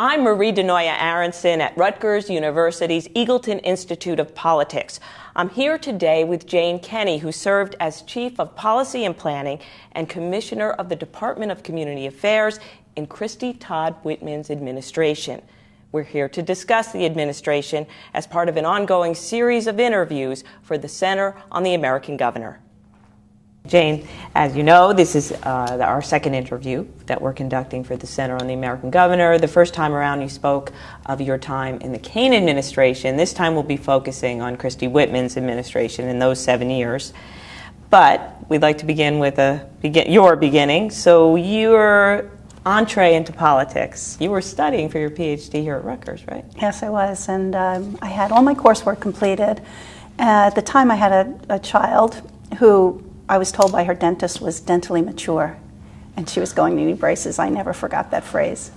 I'm Marie DeNoia Aronsohn at Rutgers University's Eagleton Institute of Politics. I'm here today with Jane Kenny, who served as Chief of Policy and Planning and Commissioner of the Department of Community Affairs in Christy Todd Whitman's administration. We're here to discuss the administration as part of an ongoing series of interviews for the Center on the American Governor. Jane, as you know, this is our second interview that we're conducting for the Center on the American Governor. The first time around you spoke of your time in the Kaine administration. This time we'll be focusing on Christy Whitman's administration in those 7 years. But we'd like to begin with your beginning. So your entree into politics, you were studying for your PhD here at Rutgers, right? Yes, I was, and I had all my coursework completed. At the time I had a child who I was told by her dentist was dentally mature, and she was going to need braces. I never forgot that phrase.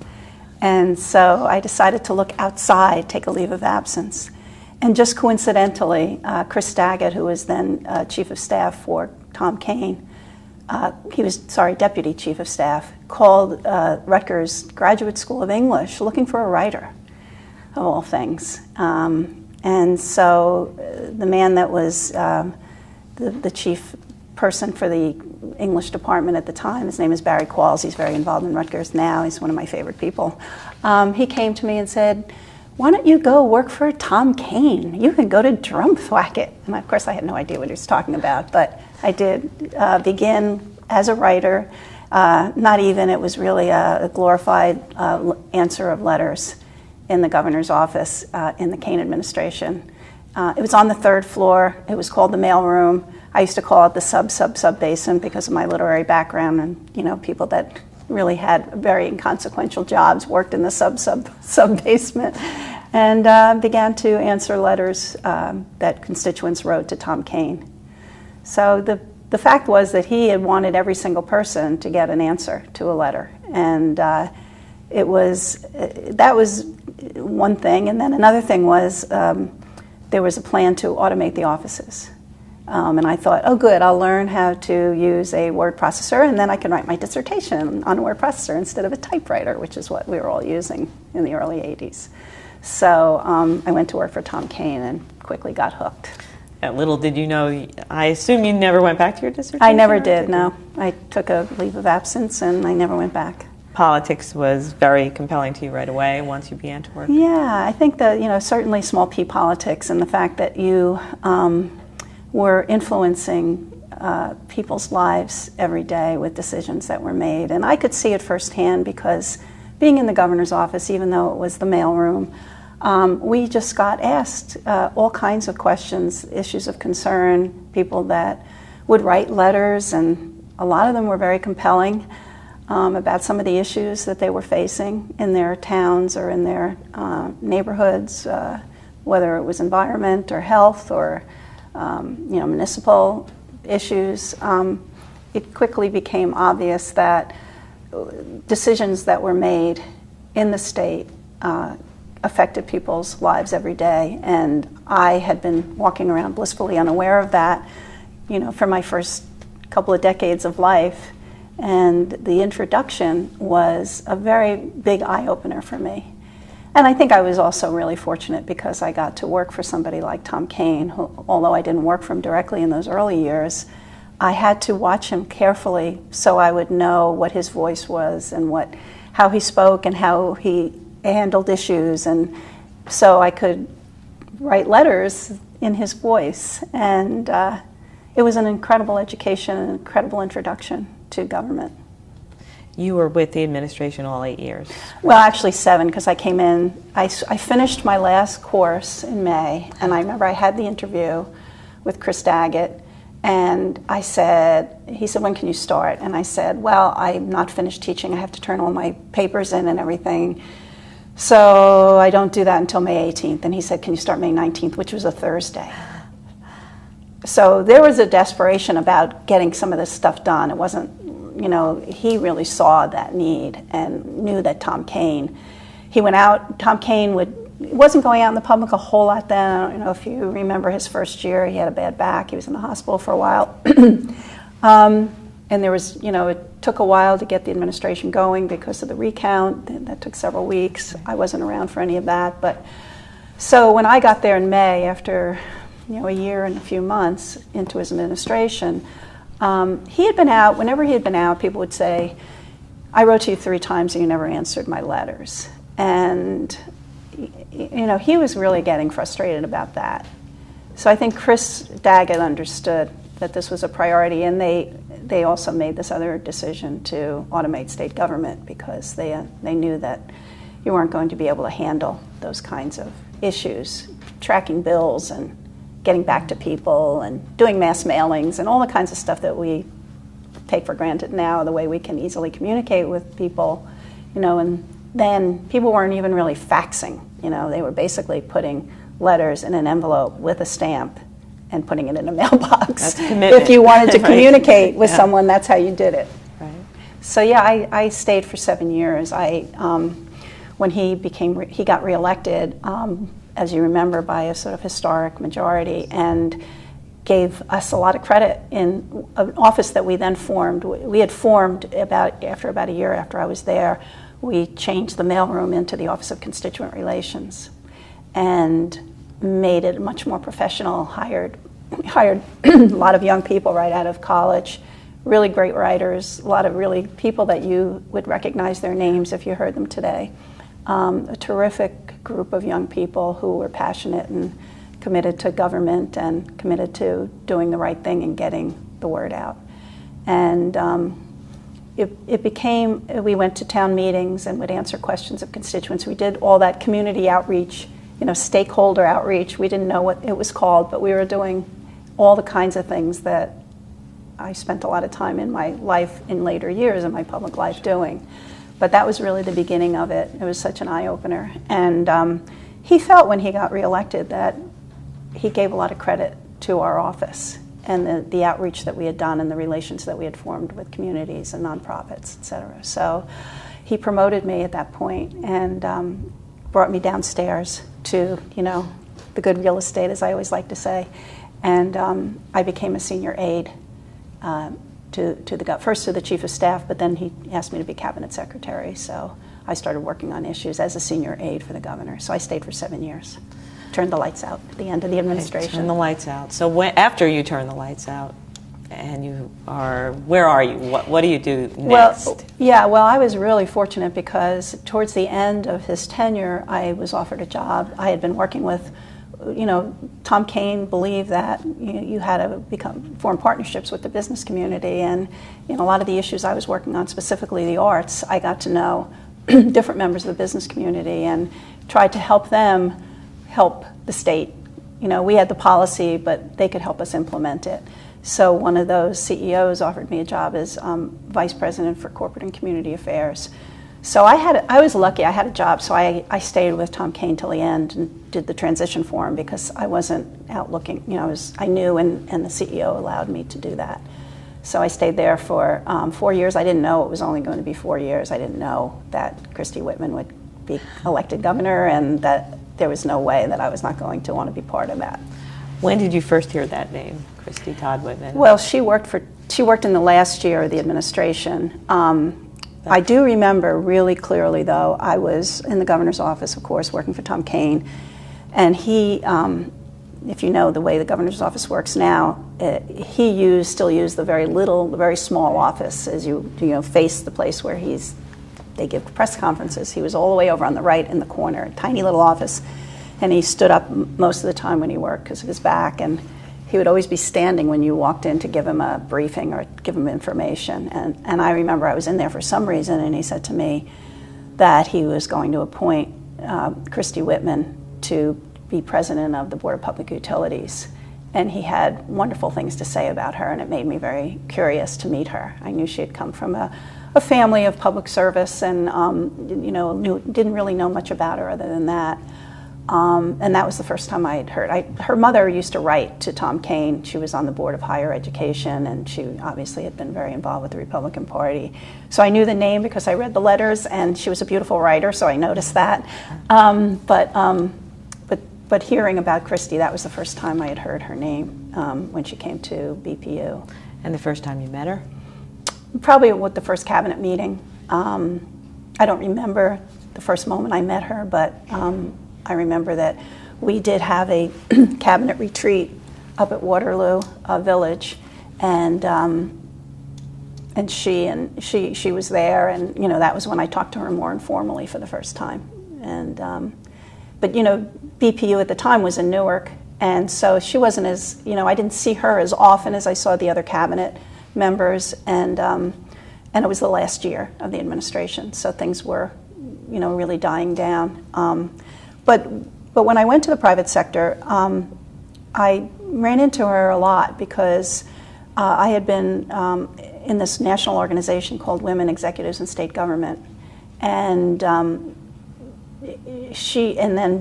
And so I decided to look outside, take a leave of absence. And just coincidentally, Chris Daggett, who was then Chief of Staff for Tom Kaine, Deputy Chief of Staff, called Rutgers Graduate School of English looking for a writer, of all things. And so the man that was the chief person for the English department at the time, his name is Barry Qualls. He's very involved in Rutgers now. He's one of my favorite people. He came to me and said, "Why don't you go work for Tom Kaine? You can go to Drumthwacket." And of course I had no idea what he was talking about, but I did begin as a writer. It was really a glorified answer of letters in the governor's office in the Kaine administration. It was on the third floor. It was called the mailroom. I used to call it the sub-basement because of my literary background, and people that really had very inconsequential jobs worked in the sub-basement, and began to answer letters that constituents wrote to Tom Kaine. So the fact was that he had wanted every single person to get an answer to a letter, and that was one thing. And then another thing was there was a plan to automate the offices. And I thought, oh good, I'll learn how to use a word processor, and then I can write my dissertation on a word processor instead of a typewriter, which is what we were all using in the early 80s. So I went to work for Tom Kaine and quickly got hooked. Little did you know, I assume you never went back to your dissertation? I never did, no. I took a leave of absence and I never went back. Politics was very compelling to you right away once you began to work? Yeah, I think that, certainly small p politics and the fact that you were influencing people's lives every day with decisions that were made. And I could see it firsthand because being in the governor's office, even though it was the mailroom, we just got asked all kinds of questions, issues of concern, people that would write letters, and a lot of them were very compelling about some of the issues that they were facing in their towns or in their neighborhoods, whether it was environment or health or municipal issues. It quickly became obvious that decisions that were made in the state affected people's lives every day, and I had been walking around blissfully unaware of that, for my first couple of decades of life, and the introduction was a very big eye-opener for me. And I think I was also really fortunate because I got to work for somebody like Tom Kaine, who, although I didn't work for him directly in those early years, I had to watch him carefully so I would know what his voice was and how he spoke and how he handled issues, and so I could write letters in his voice. And it was an incredible education, an incredible introduction to government. You were with the administration all 8 years. Well, actually 7, because I came in, I finished my last course in May, and I remember I had the interview with Chris Daggett, and he said, "When can you start?" And I said, "Well, I'm not finished teaching. I have to turn all my papers in and everything, so I don't do that until May 18th. And he said, "Can you start May 19th, which was a Thursday? So there was a desperation about getting some of this stuff done. It wasn't, he really saw that need and knew that Tom Kaine, he went out, Tom Kaine wasn't going out in the public a whole lot then. I don't know if you remember his first year, he had a bad back, he was in the hospital for a while. And there was, it took a while to get the administration going because of the recount. That took several weeks. I wasn't around for any of that. But so when I got there in May, after a year and a few months into his administration, he had been out. Whenever he had been out, people would say, "I wrote to you 3 times and you never answered my letters." And he was really getting frustrated about that. So I think Chris Daggett understood that this was a priority, and they also made this other decision to automate state government because they knew that you weren't going to be able to handle those kinds of issues, tracking bills and getting back to people and doing mass mailings and all the kinds of stuff that we take for granted now, the way we can easily communicate with people, and then people weren't even really faxing. They were basically putting letters in an envelope with a stamp and putting it in a mailbox. That's commitment. If you wanted to Right. communicate with someone, that's how you did it. Right. So yeah, I stayed for 7 years. When he got reelected, as you remember, by a sort of historic majority, and gave us a lot of credit in an office that we then formed. We had formed after about a year after I was there. We changed the mailroom into the Office of Constituent Relations, and made it much more professional. Hired a lot of young people right out of college, really great writers, a lot of really people that you would recognize their names if you heard them today. A terrific group of young people who were passionate and committed to government and committed to doing the right thing and getting the word out. And it became, we went to town meetings and would answer questions of constituents. We did all that community outreach, stakeholder outreach. We didn't know what it was called, but we were doing all the kinds of things that I spent a lot of time in my life in later years in my public life doing. But that was really the beginning of it. It was such an eye-opener. And he felt when he got reelected that he gave a lot of credit to our office and the outreach that we had done and the relations that we had formed with communities and nonprofits, et cetera. So he promoted me at that point and brought me downstairs to, the good real estate, as I always like to say. And I became a senior aide first to the chief of staff, but then he asked me to be cabinet secretary. So I started working on issues as a senior aide for the governor. So I stayed for 7 years. Turned the lights out at the end of the administration. Turn the lights out. So after you turn the lights out, and where are you? What do you do next? Well, I was really fortunate because towards the end of his tenure, I was offered a job. I had been working with, Tom Kean believed that you had to form partnerships with the business community, and a lot of the issues I was working on, specifically the arts, I got to know different members of the business community and tried to help them help the state. We had the policy, but they could help us implement it. So one of those CEOs offered me a job as vice president for corporate and community affairs. So I was lucky. I had a job, so I stayed with Tom Kean till the end and did the transition for him because I wasn't out looking. I knew, and the CEO allowed me to do that. So I stayed there for 4 years. I didn't know it was only going to be 4 years. I didn't know that Christy Whitman would be elected governor, and that there was no way that I was not going to want to be part of that. When did you first hear that name, Christy Todd Whitman? Well, she worked in the last year of the administration. I do remember really clearly, though, I was in the governor's office, of course, working for Tom Kean, and he, if you know the way the governor's office works now, he still used the very small office as you face the place where they give press conferences. He was all the way over on the right in the corner, a tiny little office, and he stood up most of the time when he worked because of his back, and he would always be standing when you walked in to give him a briefing or give him information. And I remember I was in there for some reason, and he said to me that he was going to appoint Christy Whitman to be president of the Board of Public Utilities. And he had wonderful things to say about her, and it made me very curious to meet her. I knew she had come from a family of public service and didn't really know much about her other than that. And that was the first time I had heard. Her mother used to write to Tom Kean. She was on the Board of Higher Education, and she obviously had been very involved with the Republican Party. So I knew the name because I read the letters, and she was a beautiful writer, so I noticed that. But hearing about Christy, that was the first time I had heard her name when she came to BPU. And the first time you met her? Probably with the first cabinet meeting. I don't remember the first moment I met her, but I remember that we did have a cabinet retreat up at Waterloo Village, and she was there, and that was when I talked to her more informally for the first time. And but BPU at the time was in Newark, and so she wasn't as I didn't see her as often as I saw the other cabinet members, and it was the last year of the administration, so things were really dying down. But when I went to the private sector, I ran into her a lot because I had been in this national organization called Women Executives in State Government, and then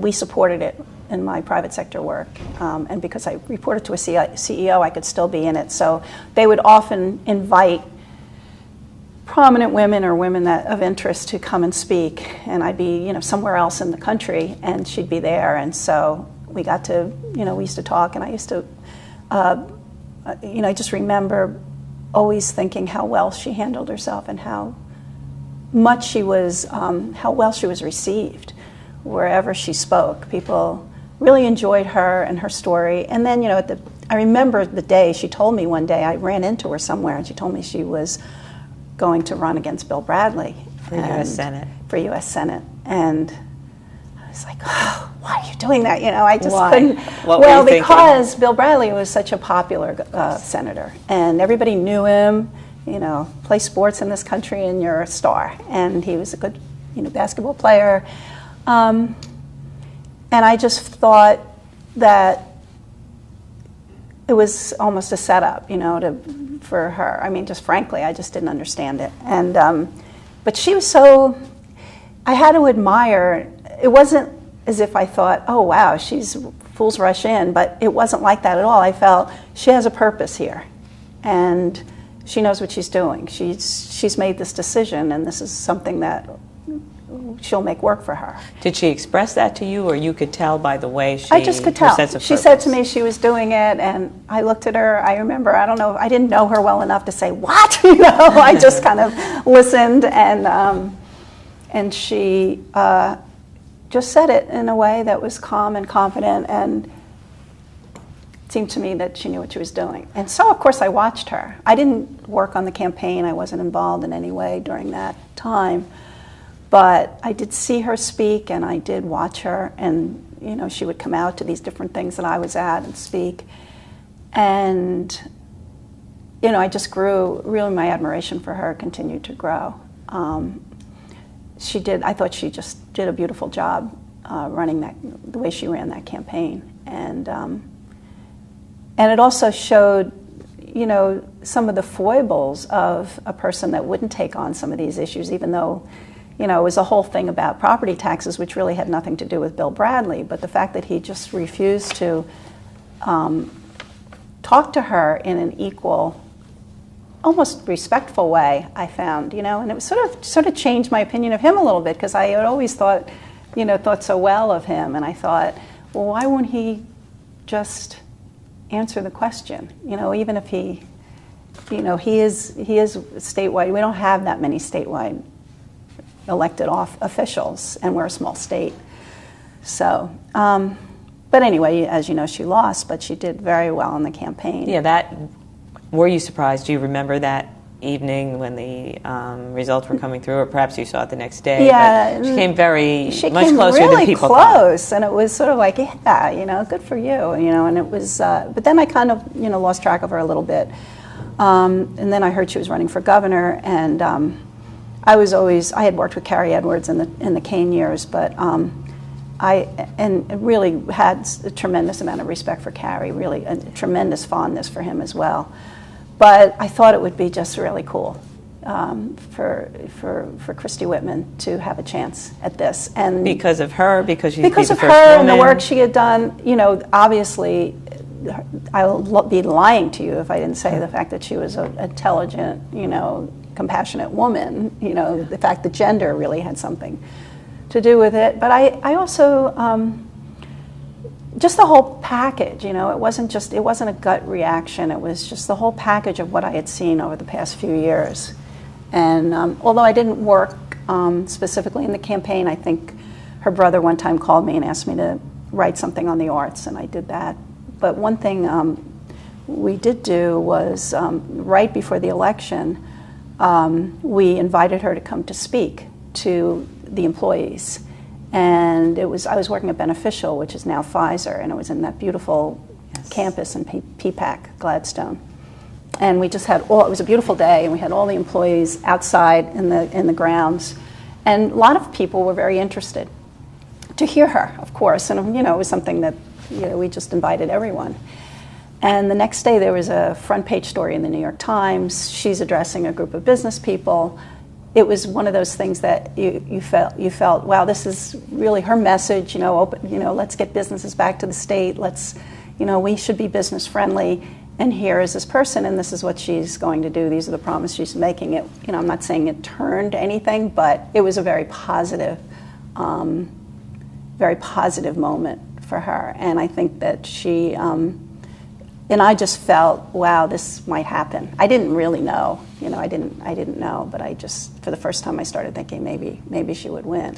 we supported it in my private sector work, and because I reported to a CEO, I could still be in it. So they would often invite prominent women or women of interest to come and speak, and I'd be somewhere else in the country, and she'd be there, and so we got to we used to talk, and I used to I just remember always thinking how well she handled herself and how well she was received wherever she spoke. People really enjoyed her and her story. And then I remember the day she told me one day, I ran into her somewhere, and she told me she was going to run against Bill Bradley for U.S. Senate. For U.S. Senate, and I was like, oh, why are you doing that? I just why? couldn't. Well, because Bill Bradley was such a popular senator, and everybody knew him. Play sports in this country, and you're a star. And he was a good, basketball player. And I just thought that it was almost a setup, for her. I mean, just frankly, I just didn't understand it. And but she was so. I had to admire. It wasn't as if I thought, oh wow, she's fools rush in, but it wasn't like that at all. I felt she has a purpose here, and she knows what she's doing. She's made this decision, and this is something that she'll make work for her. Did she express that to you, or you could tell by the way she? I just could tell. Her sense of she purpose? Said to me she was doing it, and I looked at her. I remember, I don't know, I didn't know her well enough to say what. I just kind of listened, and she just said it in a way that was calm and confident, and it seemed to me that she knew what she was doing. And so, of course, I watched her. I didn't work on the campaign. I wasn't involved in any way during that time. But I did see her speak, and I did watch her, and she would come out to these different things that I was at and speak. And I just grew, really my admiration for her continued to grow. I thought she just did a beautiful job running the way she ran that campaign. And it also showed, some of the foibles of a person that wouldn't take on some of these issues, even though, it was a whole thing about property taxes, which really had nothing to do with Bill Bradley. But the fact that he just refused to talk to her in an equal, almost respectful way, I found, and it was sort of changed my opinion of him a little bit, because I had always thought so well of him, and I thought, well, why won't he just answer the question? Even if he is statewide. We don't have that many statewide elected officials, and we're a small state. So, but anyway, as you know, she lost, but she did very well in the campaign. Yeah, were you surprised? Do you remember that evening when the results were coming through, or perhaps you saw it the next day? Yeah, but she came much closer really than people close, thought. And it was sort of like, yeah, good for you, and it was. But then I kind of, lost track of her a little bit, and then I heard she was running for governor, and I had worked with Carrie Edwards in the Kane years, but I really had a tremendous amount of respect for Carrie, really a tremendous fondness for him as well. But I thought it would be just really cool for Christy Whitman to have a chance at this, and because of her, because she'd because be of the her first and the woman. work she had done. Obviously, I'll be lying to you if I didn't say the fact that she was an intelligent, compassionate woman. The fact that gender really had something to do with it. But I also just the whole package. It wasn't a gut reaction. It was just the whole package of what I had seen over the past few years. And although I didn't work specifically in the campaign, I think her brother one time called me and asked me to write something on the arts, and I did that. But one thing we did do was right before the election, we invited her to come to speak to the employees. And I was working at Beneficial, which is now Pfizer, and it was in that beautiful campus in PPAC, Gladstone. And we just had it was a beautiful day, and we had all the employees outside in the grounds. And a lot of people were very interested to hear her, of course. And, it was something that, we just invited everyone. And the next day there was a front page story in the New York Times. She's addressing a group of business people. It was one of those things that you felt, wow, this is really her message, let's get businesses back to the state. Let's, we should be business friendly. And here is this person, and this is what she's going to do. These are the promises she's making. It, I'm not saying it turned anything, but it was a very positive moment for her. And I think that she, and I just felt, wow, this might happen. I didn't really know, I didn't know, but I just, for the first time, I started thinking maybe she would win.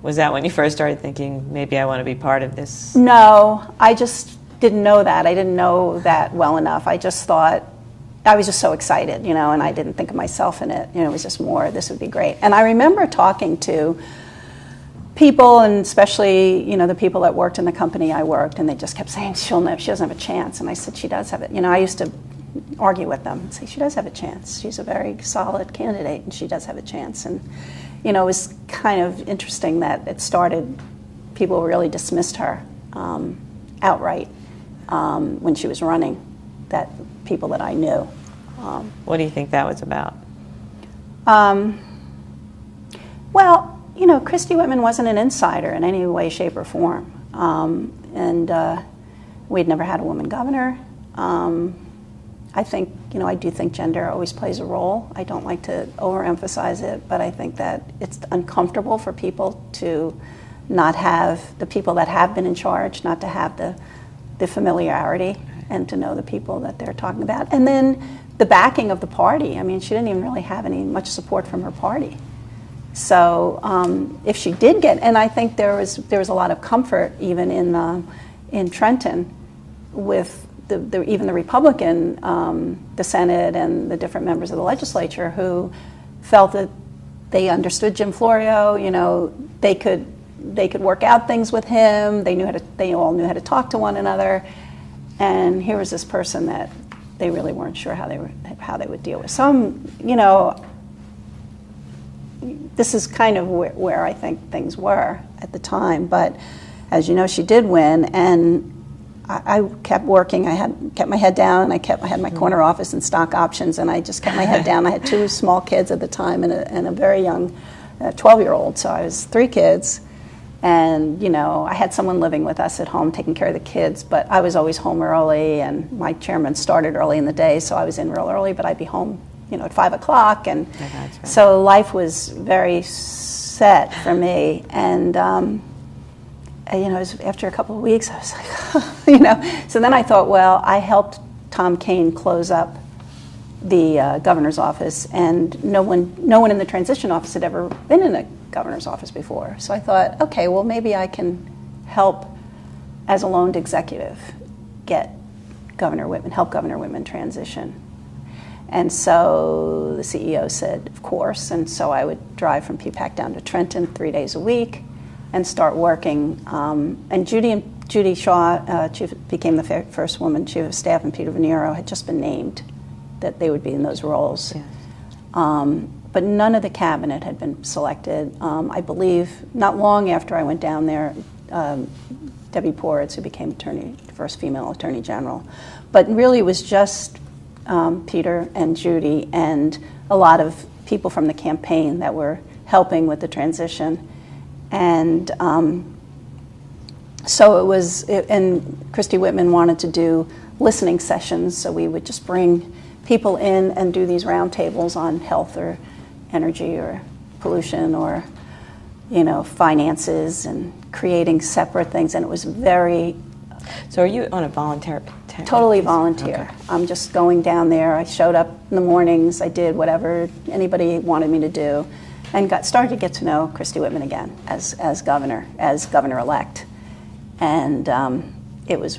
Was that when you first started thinking, maybe I want to be part of this? No, I just didn't know that. I didn't know that well enough. I just thought, I was just so excited, and I didn't think of myself in it. It was just more, this would be great. And I remember talking to people, and especially, the people that worked in the company I worked, and they just kept saying, she doesn't have a chance. And I said, she does have it. I used to argue with them and say, she does have a chance. She's a very solid candidate, and she does have a chance. And, it was kind of interesting that it started, people really dismissed her outright when she was running, that people that I knew. What do you think that was about? Well, Christy Whitman wasn't an insider in any way, shape, or form. And we'd never had a woman governor. I think, I do think gender always plays a role. I don't like to overemphasize it, but I think that it's uncomfortable for people to not have, the people that have been in charge, not to have the familiarity and to know the people that they're talking about. And then the backing of the party. I mean, she didn't even really have much support from her party. So if she did get, and I think there was a lot of comfort even in Trenton with even the Republican, the Senate and the different members of the legislature who felt that they understood Jim Florio. They could work out things with him. They all knew how to talk to one another. And here was this person that they really weren't sure how they would deal with. Some, this is kind of where I think things were at the time. But as you know, she did win, and I kept working. I kept my head down, and I had my corner office and stock options, and I just kept my head down. I had 2 small kids at the time and a very young 12-year-old, so I was 3 kids. And, I had someone living with us at home taking care of the kids, but I was always home early, and my chairman started early in the day, so I was in real early, but I'd be home, at 5 o'clock. And so life was very set for me. And, it was after a couple of weeks, I was like, So then I thought, well, I helped Tom Kean close up the governor's office, and no one in the transition office had ever been in a governor's office before. So I thought, okay, well, maybe I can help as a loaned executive help Governor Whitman transition. And so the CEO said, of course, and so I would drive from PPAC down to Trenton 3 days a week and start working. And Judy Shaw, became the first woman chief of staff, and Peter Venero had just been named that they would be in those roles. Yes. But none of the cabinet had been selected. I believe not long after I went down there, Debbie Poritz, who became the first female attorney general. But really it was just Peter and Judy and a lot of people from the campaign that were helping with the transition. And so it was, and Christy Whitman wanted to do listening sessions, so we would just bring people in and do these roundtables on health or energy or pollution or, finances, and creating separate things. And it was very So are you on a volunteer? Totally volunteer. Okay. I'm just going down there. I showed up in the mornings. I did whatever anybody wanted me to do, and started to get to know Christy Whitman again as governor-elect. And it was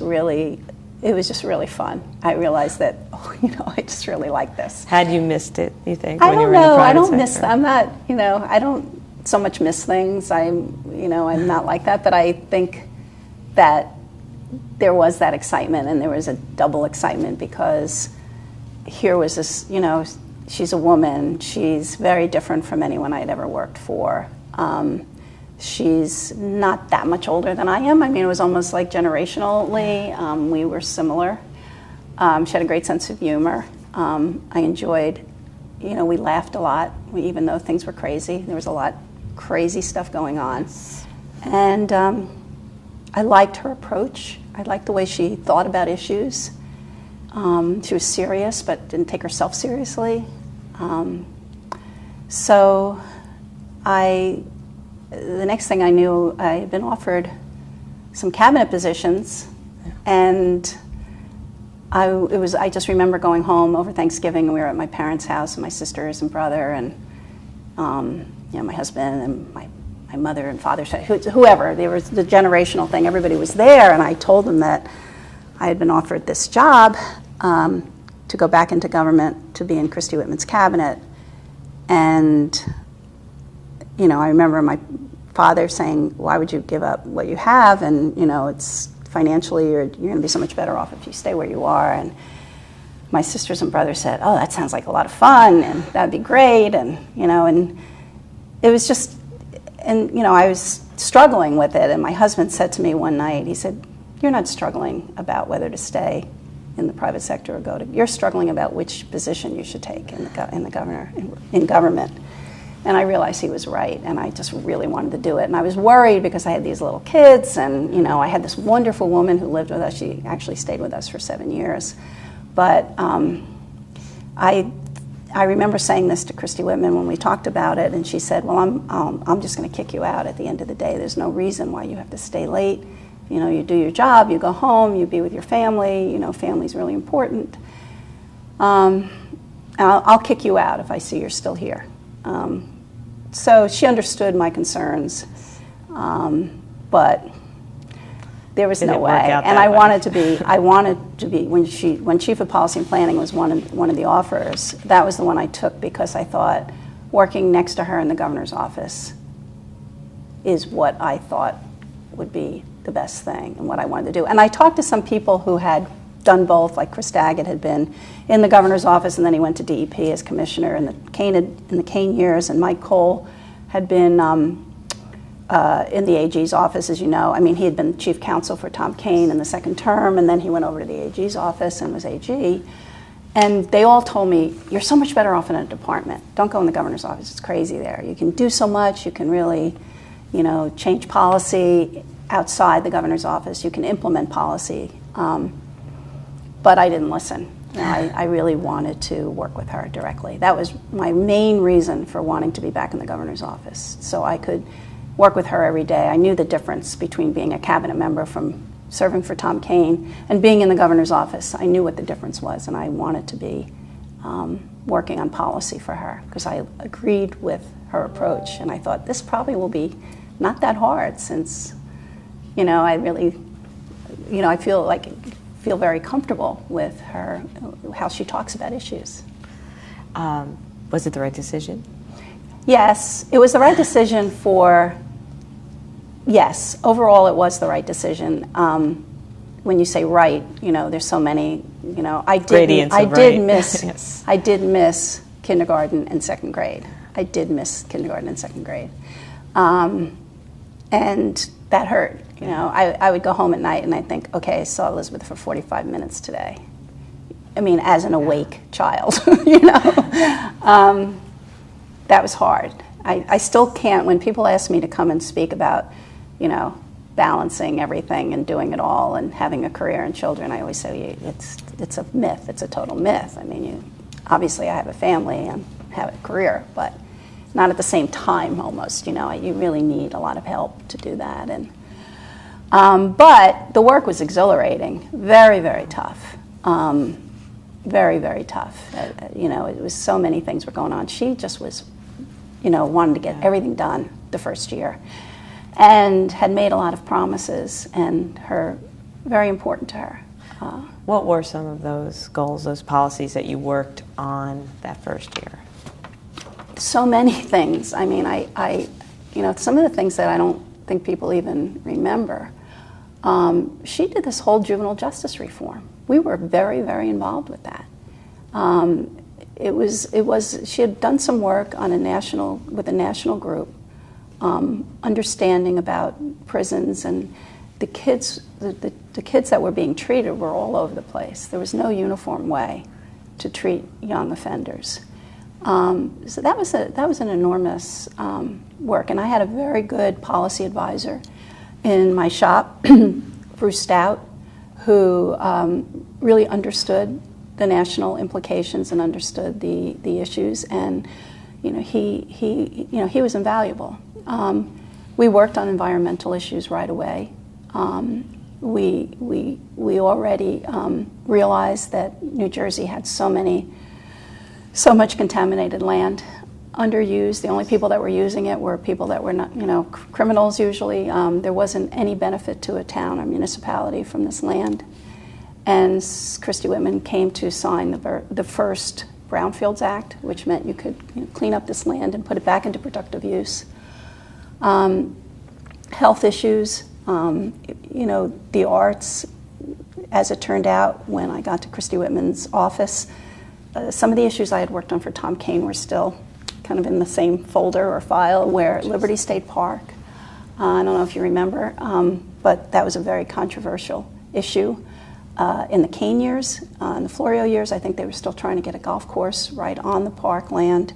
just really fun. I realized that, I just really like this. Had you missed it, you think? I don't know. I don't miss. I'm not. I don't so much miss things. I'm not like that. But I think that there was that excitement, and there was a double excitement because here was this. She's a woman. She's very different from anyone I'd ever worked for. She's not that much older than I am. I mean, it was almost like generationally, we were similar. She had a great sense of humor. I enjoyed, we laughed a lot, even though things were crazy. There was a lot crazy stuff going on. And I liked her approach. I liked the way she thought about issues. She was serious, but didn't take herself seriously. The next thing I knew, I had been offered some cabinet positions, and I just remember going home over Thanksgiving, and we were at my parents' house, and my sisters and brother, and my husband and my mother and father, whoever. There was the generational thing. Everybody was there, and I told them that I had been offered this job to go back into government, to be in Christy Whitman's cabinet, and I remember my father saying, "Why would you give up what you have? And it's financially, you're going to be so much better off if you stay where you are." And my sisters and brothers said, "Oh, that sounds like a lot of fun, and that'd be great." And and it was just, I was struggling with it. And my husband said to me one night, he said, "You're not struggling about whether to stay in the private sector or you're struggling about which position you should take in government." And I realized he was right, and I just really wanted to do it. And I was worried because I had these little kids, and I had this wonderful woman who lived with us. She actually stayed with us for 7 years. But I remember saying this to Christy Whitman when we talked about it, and she said, "Well, I'm just going to kick you out at the end of the day. There's no reason why you have to stay late. You do your job, you go home, you be with your family. Family's really important. I'll kick you out if I see you're still here." So she understood my concerns, but there was no way. And I wanted to be when Chief of Policy and Planning was one of the offers. That was the one I took because I thought working next to her in the governor's office is what I thought would be the best thing and what I wanted to do. And I talked to some people who had done both, like Chris Daggett had been in the governor's office, and then he went to DEP as commissioner in the Kane years, and Mike Cole had been in the AG's office, as you know. I mean, he had been chief counsel for Tom Kane in the second term, and then he went over to the AG's office and was AG. And they all told me, "You're so much better off in a department. Don't go in the governor's office. It's crazy there. You can do so much. You can really, change policy outside the governor's office. You can implement policy." But I didn't listen. I really wanted to work with her directly. That was my main reason for wanting to be back in the governor's office, so I could work with her every day. I knew the difference between being a cabinet member from serving for Tom Kane and being in the governor's office. I knew what the difference was, and I wanted to be working on policy for her because I agreed with her approach, and I thought this probably will be not that hard since, I really, I feel very comfortable with her, how she talks about issues. Was it the right decision? Yes, it was the right decision yes, overall it was the right decision. When you say right, there's so many, I did miss, yes. I did miss kindergarten and second grade. And that hurt. I would go home at night and I'd think, okay, I saw Elizabeth for 45 minutes today. I mean, as an awake child, that was hard. I still can't, when people ask me to come and speak about, balancing everything and doing it all and having a career and children, I always say it's a myth. It's a total myth. I mean, obviously I have a family and have a career, but not at the same time almost. You really need a lot of help to do that. And But the work was exhilarating, very, very tough, very, very tough. It was so many things were going on. She just was, wanted to get everything done the first year, and had made a lot of promises, and very important to her. What were some of those goals, those policies that you worked on that first year? So many things. I mean, some of the things that I don't think people even remember. She did this whole juvenile justice reform. We were very, very involved with that. She had done some work on with a national group, understanding about prisons, and the kids that were being treated were all over the place. There was no uniform way to treat young offenders. So that was an enormous work, and I had a very good policy advisor in my shop, Bruce Stout, who really understood the national implications and understood the issues, and he was invaluable. We worked on environmental issues right away. We already realized that New Jersey had so much contaminated land, underused. The only people that were using it were people that were not, criminals usually. There wasn't any benefit to a town or municipality from this land. And Christy Whitman came to sign the first Brownfields Act, which meant you could clean up this land and put it back into productive use. Health issues, the arts. As it turned out, when I got to Christy Whitman's office, some of the issues I had worked on for Tom Kane were still kind of in the same folder or file, where Liberty State Park, I don't know if you remember, but that was a very controversial issue. In the Kane years, in the Florio years, I think they were still trying to get a golf course right on the park land.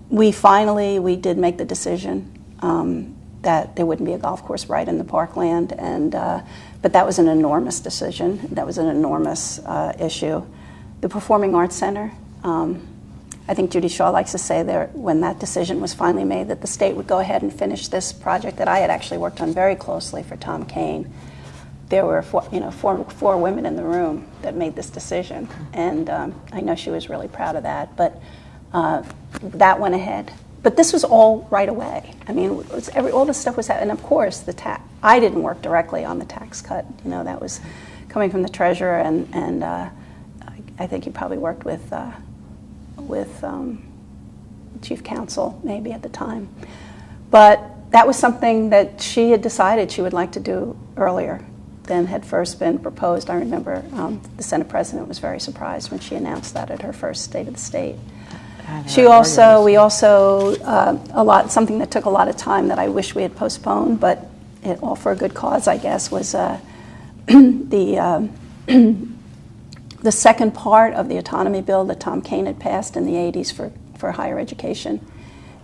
We did make the decision that there wouldn't be a golf course right in the parkland, but that was an enormous decision. That was an enormous issue. The Performing Arts Center, I think Judy Shaw likes to say that when that decision was finally made, that the state would go ahead and finish this project that I had actually worked on very closely for Tom Kane. There were four women in the room that made this decision, and I know she was really proud of that, but that went ahead. But this was all right away. I mean, all this stuff was happening. And of course, I didn't work directly on the tax cut. That was coming from the treasurer, and I think he probably worked with chief counsel maybe at the time. But that was something that she had decided she would like to do earlier than had first been proposed. I remember the Senate president was very surprised when she announced that at her first State of the State. Something that took a lot of time that I wish we had postponed, but all for a good cause, I guess, was the second part of the autonomy bill that Tom Kane had passed in the 80s for higher education.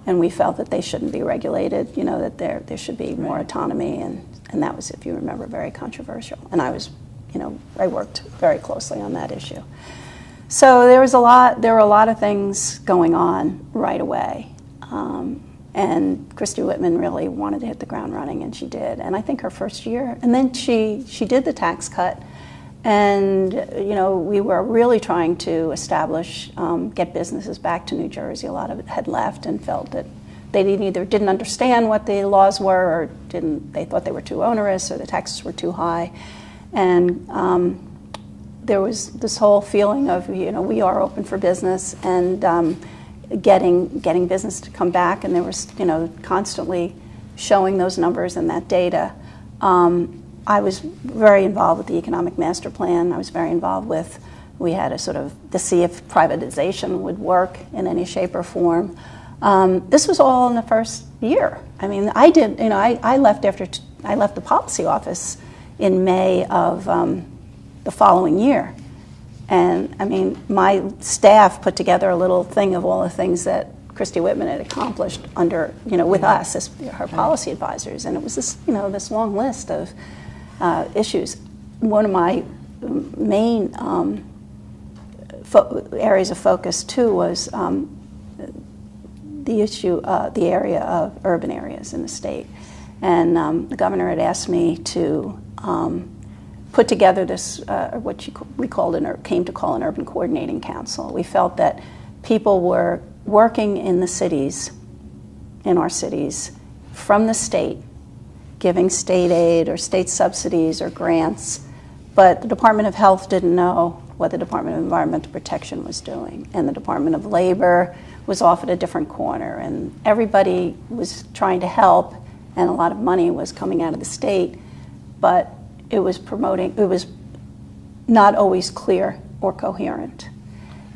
And we felt that they shouldn't be regulated, that there should be more autonomy, and that was, if you remember, very controversial. And I worked very closely on that issue. So there were a lot of things going on right away. And Christy Whitman really wanted to hit the ground running, and she did. And I think her first year, and then she did the tax cut, and we were really trying to establish, get businesses back to New Jersey. A lot of it had left and felt that they either didn't understand what the laws were, or they thought they were too onerous, or the taxes were too high. And there was this whole feeling of, we are open for business, and getting business to come back, and there was, constantly showing those numbers and that data. I was very involved with the economic master plan. I was very involved we had to see if privatization would work in any shape or form. This was all in the first year. I mean, I left I left the policy office in May of the following year. And I mean, my staff put together a little thing of all the things that Christy Whitman had accomplished with us as her policy advisors. And it was this long list of issues. One of my main areas of focus too was the area of urban areas in the state. And the governor had asked me to put together this, we came to call an urban coordinating council. We felt that people were working in the cities, in our cities, from the state, giving state aid or state subsidies or grants, but the Department of Health didn't know what the Department of Environmental Protection was doing, and the Department of Labor was off at a different corner, and everybody was trying to help, and a lot of money was coming out of the state, but it was not always clear or coherent.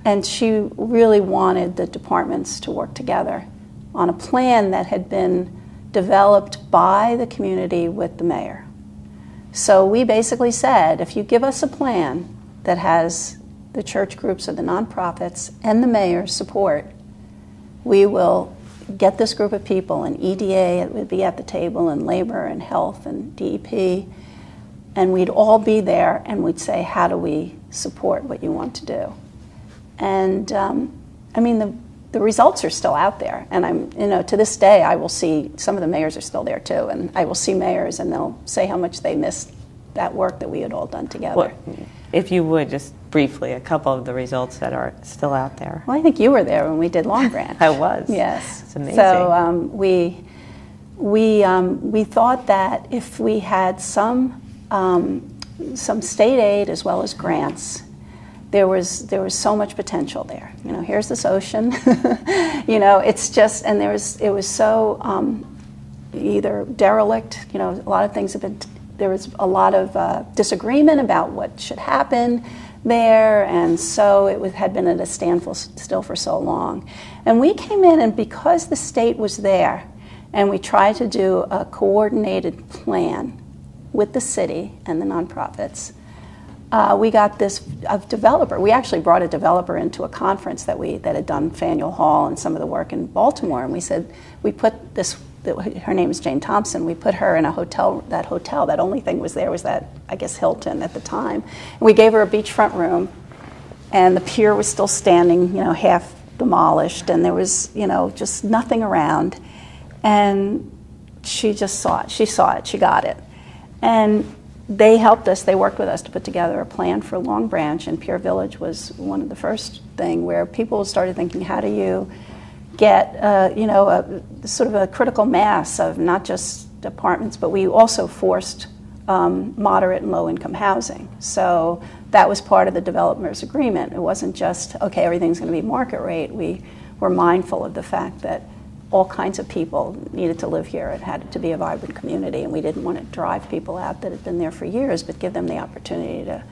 And she really wanted the departments to work together on a plan that had been developed by the community with the mayor. So we basically said, if you give us a plan that has the church groups or the nonprofits and the mayor's support, we will get this group of people, and EDA would be at the table, and labor and health and DEP, and we'd all be there, and we'd say, how do we support what you want to do? And I mean, the results are still out there, and to this day, I will see some of the mayors are still there too, and I will see mayors, and they'll say how much they missed that work that we had all done together. Well, if you would, just briefly, a couple of the results that are still out there. Well, I think you were there when we did Long Branch. I was. Yes. It's amazing. So we thought that if we had some state aid as well as grants, there was so much potential there. Here's this ocean. It's just, and it was so either derelict. A lot of things have been. There was a lot of disagreement about what should happen there, and so it had been at a standstill for so long. And we came in, and because the state was there, and we tried to do a coordinated plan with the city and the nonprofits, we got this developer. We actually brought a developer into a conference that had done Faneuil Hall and some of the work in Baltimore, and we said, we put this, her name is Jane Thompson, we put her in a hotel, that only thing was there was that, I guess, Hilton at the time. And we gave her a beachfront room, and the pier was still standing, half demolished, and there was, just nothing around. And she just saw it. She got it. And they helped us, they worked with us to put together a plan for Long Branch, and Pier Village was one of the first thing where people started thinking, how do you get, a sort of a critical mass of not just apartments, but we also forced moderate and low income housing. So that was part of the developers' agreement. It wasn't just, okay, everything's going to be market rate. We were mindful of the fact that all kinds of people needed to live here. It had to be a vibrant community, and we didn't want to drive people out that had been there for years, but give them the opportunity to,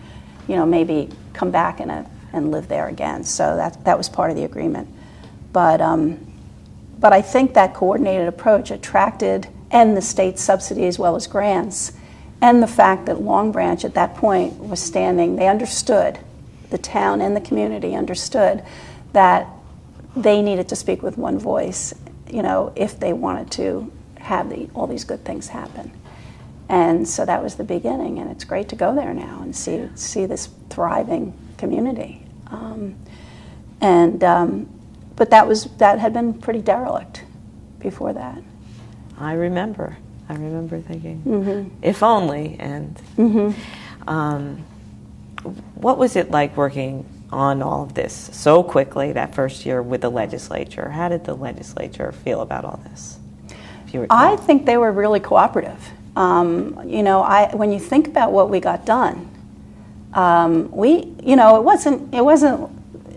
maybe come back and live there again. So that was part of the agreement. But I think that coordinated approach attracted, and the state subsidy as well as grants, and the fact that Long Branch at that point was standing, they understood, the town and the community understood that they needed to speak with one voice, if they wanted to have all these good things happen. And so that was the beginning, and it's great to go there now and see this thriving community. But that had been pretty derelict before that. I remember thinking, if only. And what was it like working on all of this so quickly that first year with the legislature? How did the legislature feel about all this? I think they were really cooperative. When you think about what we got done, it wasn't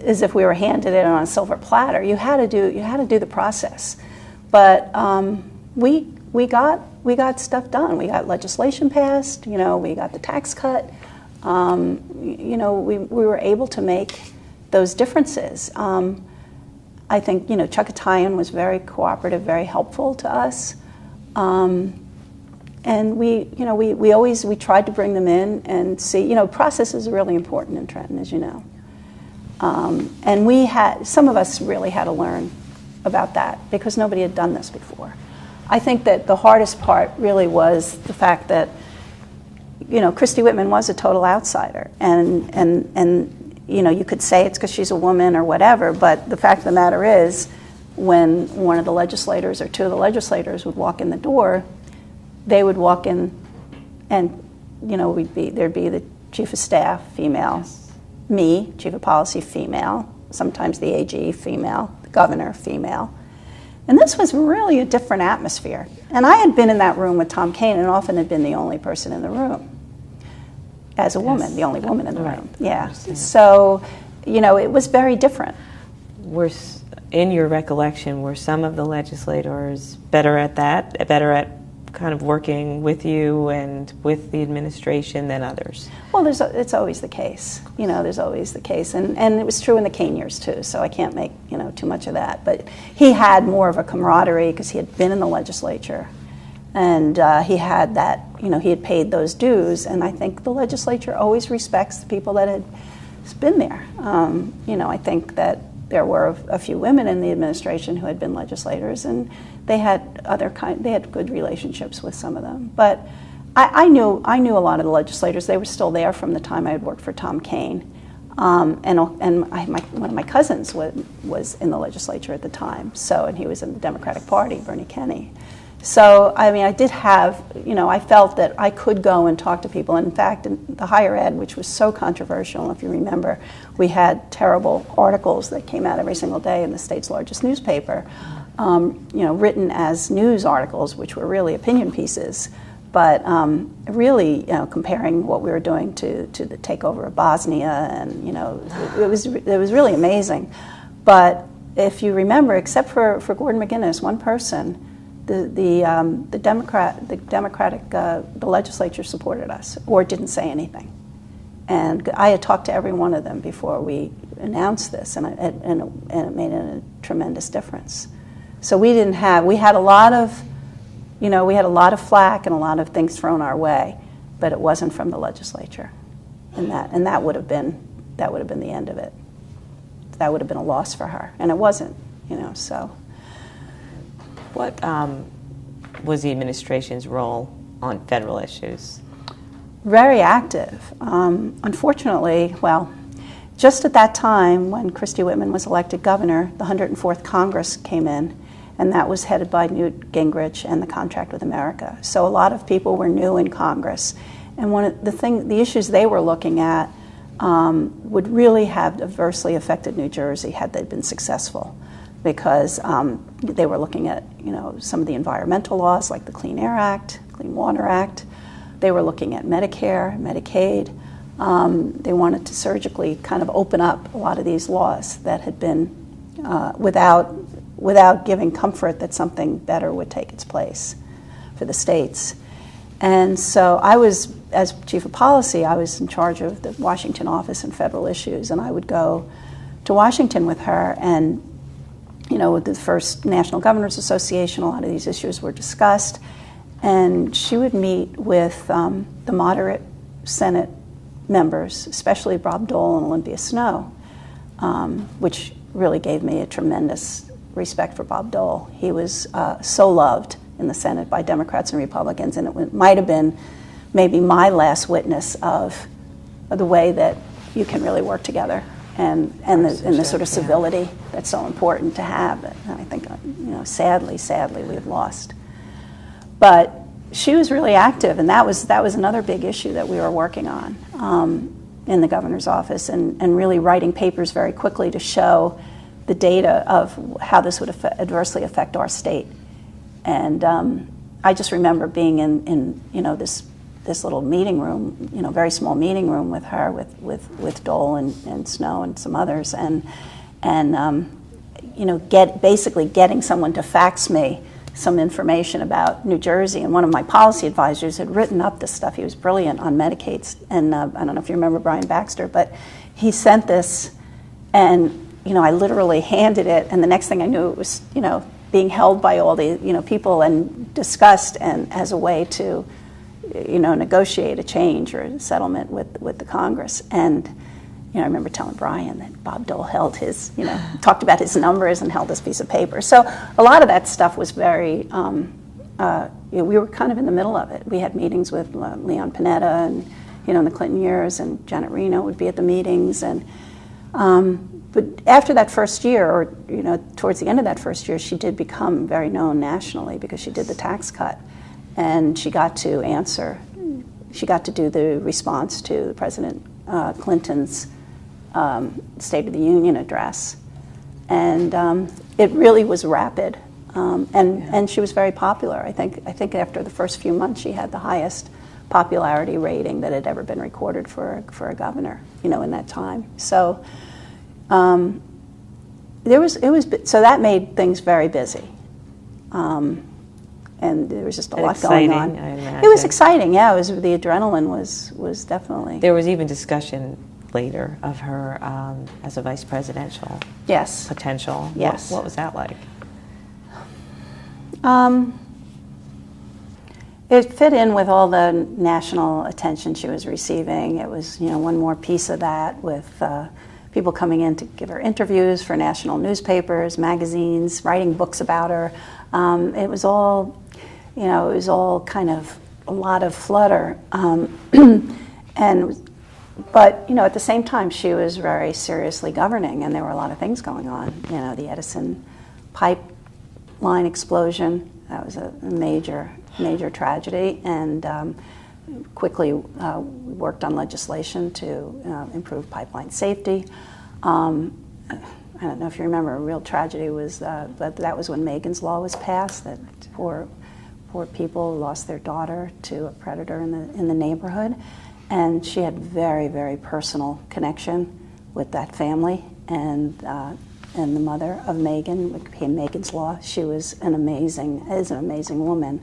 as if we were handed it on a silver platter. You had to do the process, but we got stuff done. We got legislation passed. We got the tax cut. We were able to make those differences. I think Chuck Atayan was very cooperative, very helpful to us, and we tried to bring them in and see. Process is really important in Trenton, as you know. And some of us really had to learn about that because nobody had done this before. I think that the hardest part really was the fact that, Christy Whitman was a total outsider, and you could say it's because she's a woman or whatever, but the fact of the matter is, when one of the legislators or two of the legislators would walk in the door, they would walk in, and there'd be the chief of staff, female, yes. Me, chief of policy, female, sometimes the AG, female, the governor, female. And this was really a different atmosphere. And I had been in that room with Tom Kean and often had been the only person in the room as a woman, the only woman in the room. Yeah. So, it was very different. In your recollection, were some of the legislators better at that, better at kind of working with you and with the administration than others? Well, it's always the case. There's always the case. And it was true in the Kean years, too, so I can't make, too much of that. But he had more of a camaraderie because he had been in the legislature. And he had that, he had paid those dues. And I think the legislature always respects the people that had been there. I think that there were a few women in the administration who had been legislators, and they had good relationships with some of them. But I knew a lot of the legislators. They were still there from the time I had worked for Tom Kean, and one of my cousins was in the legislature at the time. And he was in the Democratic Party, Bernie Kenney. So I did have, I felt that I could go and talk to people. And in fact, in the higher ed, which was so controversial, if you remember, we had terrible articles that came out every single day in the state's largest newspaper, written as news articles, which were really opinion pieces, but really, comparing what we were doing to the takeover of Bosnia, and it was really amazing. But if you remember, except for Gordon McGinnis, one person, the legislature supported us or didn't say anything, and I had talked to every one of them before we announced this, and it made a tremendous difference. So we had a lot of flack and a lot of things thrown our way, but it wasn't from the legislature, and that would have been the end of it. That would have been a loss for her, and it wasn't, so. What was the administration's role on federal issues? Very active. Unfortunately, just at that time when Christy Whitman was elected governor, the 104th Congress came in, and that was headed by Newt Gingrich and the Contract with America. So a lot of people were new in Congress, and one of the issues they were looking at would really have adversely affected New Jersey had they been successful, because they were looking at some of the environmental laws like the Clean Air Act, Clean Water Act. They were looking at Medicare, Medicaid. They wanted to surgically kind of open up a lot of these laws that had been without giving comfort that something better would take its place for the states. And so as chief of policy, I was in charge of the Washington office and federal issues, and I would go to Washington with her, and with the first National Governors Association, a lot of these issues were discussed, and she would meet with the moderate Senate members, especially Bob Dole and Olympia Snowe, which really gave me a tremendous respect for Bob Dole. He was so loved in the Senate by Democrats and Republicans, and it might have been maybe my last witness of the way that you can really work together. And the sort of civility that's so important to have. And I think, sadly, we have lost. But she was really active, and that was another big issue that we were working on in the governor's office, and really writing papers very quickly to show the data of how this would adversely affect our state. And I just remember being in this little meeting room, very small meeting room with her, with Dole and Snow and some others, and basically getting someone to fax me some information about New Jersey. And one of my policy advisors had written up this stuff. He was brilliant on Medicaids, and I don't know if you remember Brian Baxter, but he sent this, and I literally handed it, and the next thing I knew, it was being held by all the people and discussed, and as a way to negotiate a change or a settlement with the Congress. And I remember telling Brian that Bob Dole held his, talked about his numbers and held this piece of paper. So a lot of that stuff was very, we were kind of in the middle of it. We had meetings with Leon Panetta and, in the Clinton years, and Janet Reno would be at the meetings. And but after that first year, or towards the end of that first year, she did become very known nationally because she did the tax cut. and she got to answer. She got to do the response to President Clinton's State of the Union address. And it really was rapid. And she was very popular. I think after the first few months, she had the highest popularity rating that had ever been recorded for a governor, in that time. So so that made things very busy. And there was just a lot going on. It was exciting, yeah. The adrenaline was definitely. There was even discussion later of her as a vice presidential potential. Yes. What was that like? It fit in with all the national attention she was receiving. It was, one more piece of that with people coming in to give her interviews for national newspapers, magazines, writing books about her. It was all, kind of a lot of flutter. But at the same time, she was very seriously governing, and there were a lot of things going on. The Edison pipeline explosion, that was a major tragedy, and quickly worked on legislation to improve pipeline safety. I don't know if you remember, a real tragedy was that was when Megan's Law was passed, that poor people lost their daughter to a predator in the neighborhood. And she had very, very personal connection with that family, and the mother of Megan, what became Megan's Law. She is an amazing woman,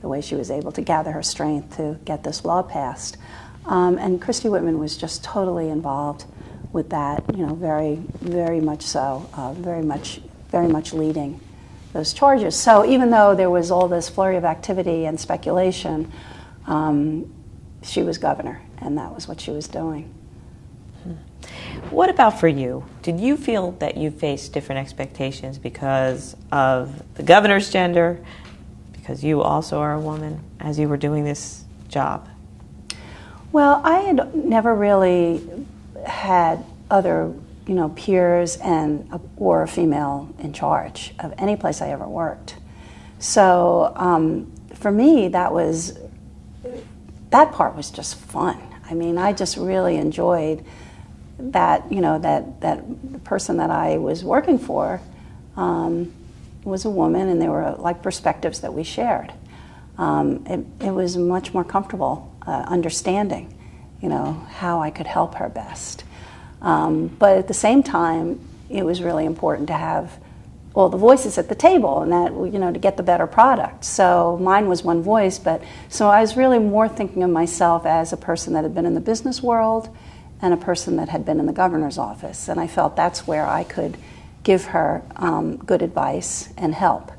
the way she was able to gather her strength to get this law passed. And Christy Whitman was just totally involved with that, very, very much so, very much leading those charges. So even though there was all this flurry of activity and speculation, she was governor, and that was what she was doing. What about for you? Did you feel that you faced different expectations because of the governor's gender, because you also are a woman, as you were doing this job? Well, I had never really had other, peers or a female in charge of any place I ever worked. So for me, that part was just fun. I mean, I just really enjoyed that, that person that I was working for was a woman, and there were like perspectives that we shared. It was much more comfortable understanding, how I could help her best. But at the same time, it was really important to have all the voices at the table, and that, to get the better product. So mine was one voice, so I was really more thinking of myself as a person that had been in the business world and a person that had been in the governor's office. And I felt that's where I could give her good advice and help.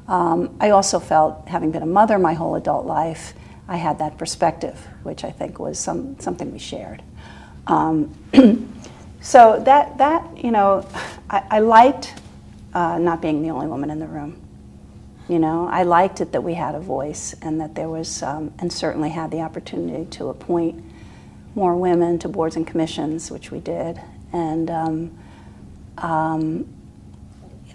I also felt, having been a mother my whole adult life, I had that perspective, which I think was something we shared. So that I liked not being the only woman in the room. I liked it that we had a voice, and that there was, and certainly had the opportunity to appoint more women to boards and commissions, which we did. And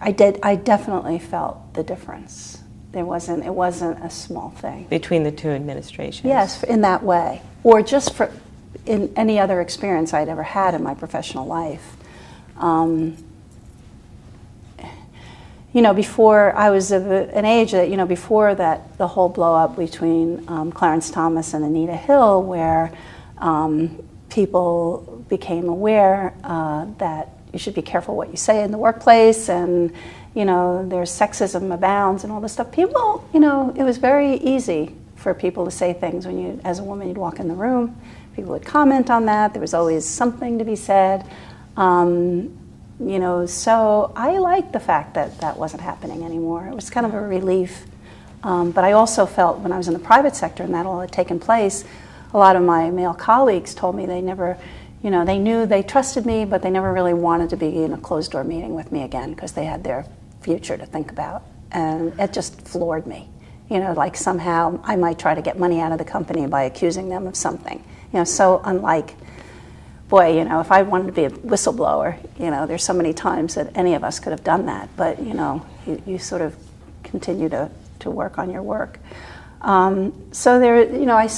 I definitely felt the difference. It wasn't a small thing. Between the two administrations? Yes, in that way. Or just in any other experience I'd ever had in my professional life. Before I was of an age that, before that, the whole blow up between Clarence Thomas and Anita Hill, where people became aware that you should be careful what you say in the workplace, and, there's sexism abounds and all this stuff. People, it was very easy for people to say things when as a woman, you'd walk in the room, people would comment on that, there was always something to be said. So I liked the fact that that wasn't happening anymore. It was kind of a relief. But I also felt when I was in the private sector and that all had taken place, a lot of my male colleagues told me they never, they knew they trusted me, but they never really wanted to be in a closed-door meeting with me again because they had their future to think about. And it just floored me. Like somehow I might try to get money out of the company by accusing them of something. So unlike... Boy, if I wanted to be a whistleblower, there's so many times that any of us could have done that. But, you sort of continue to work on your work. So there, you know,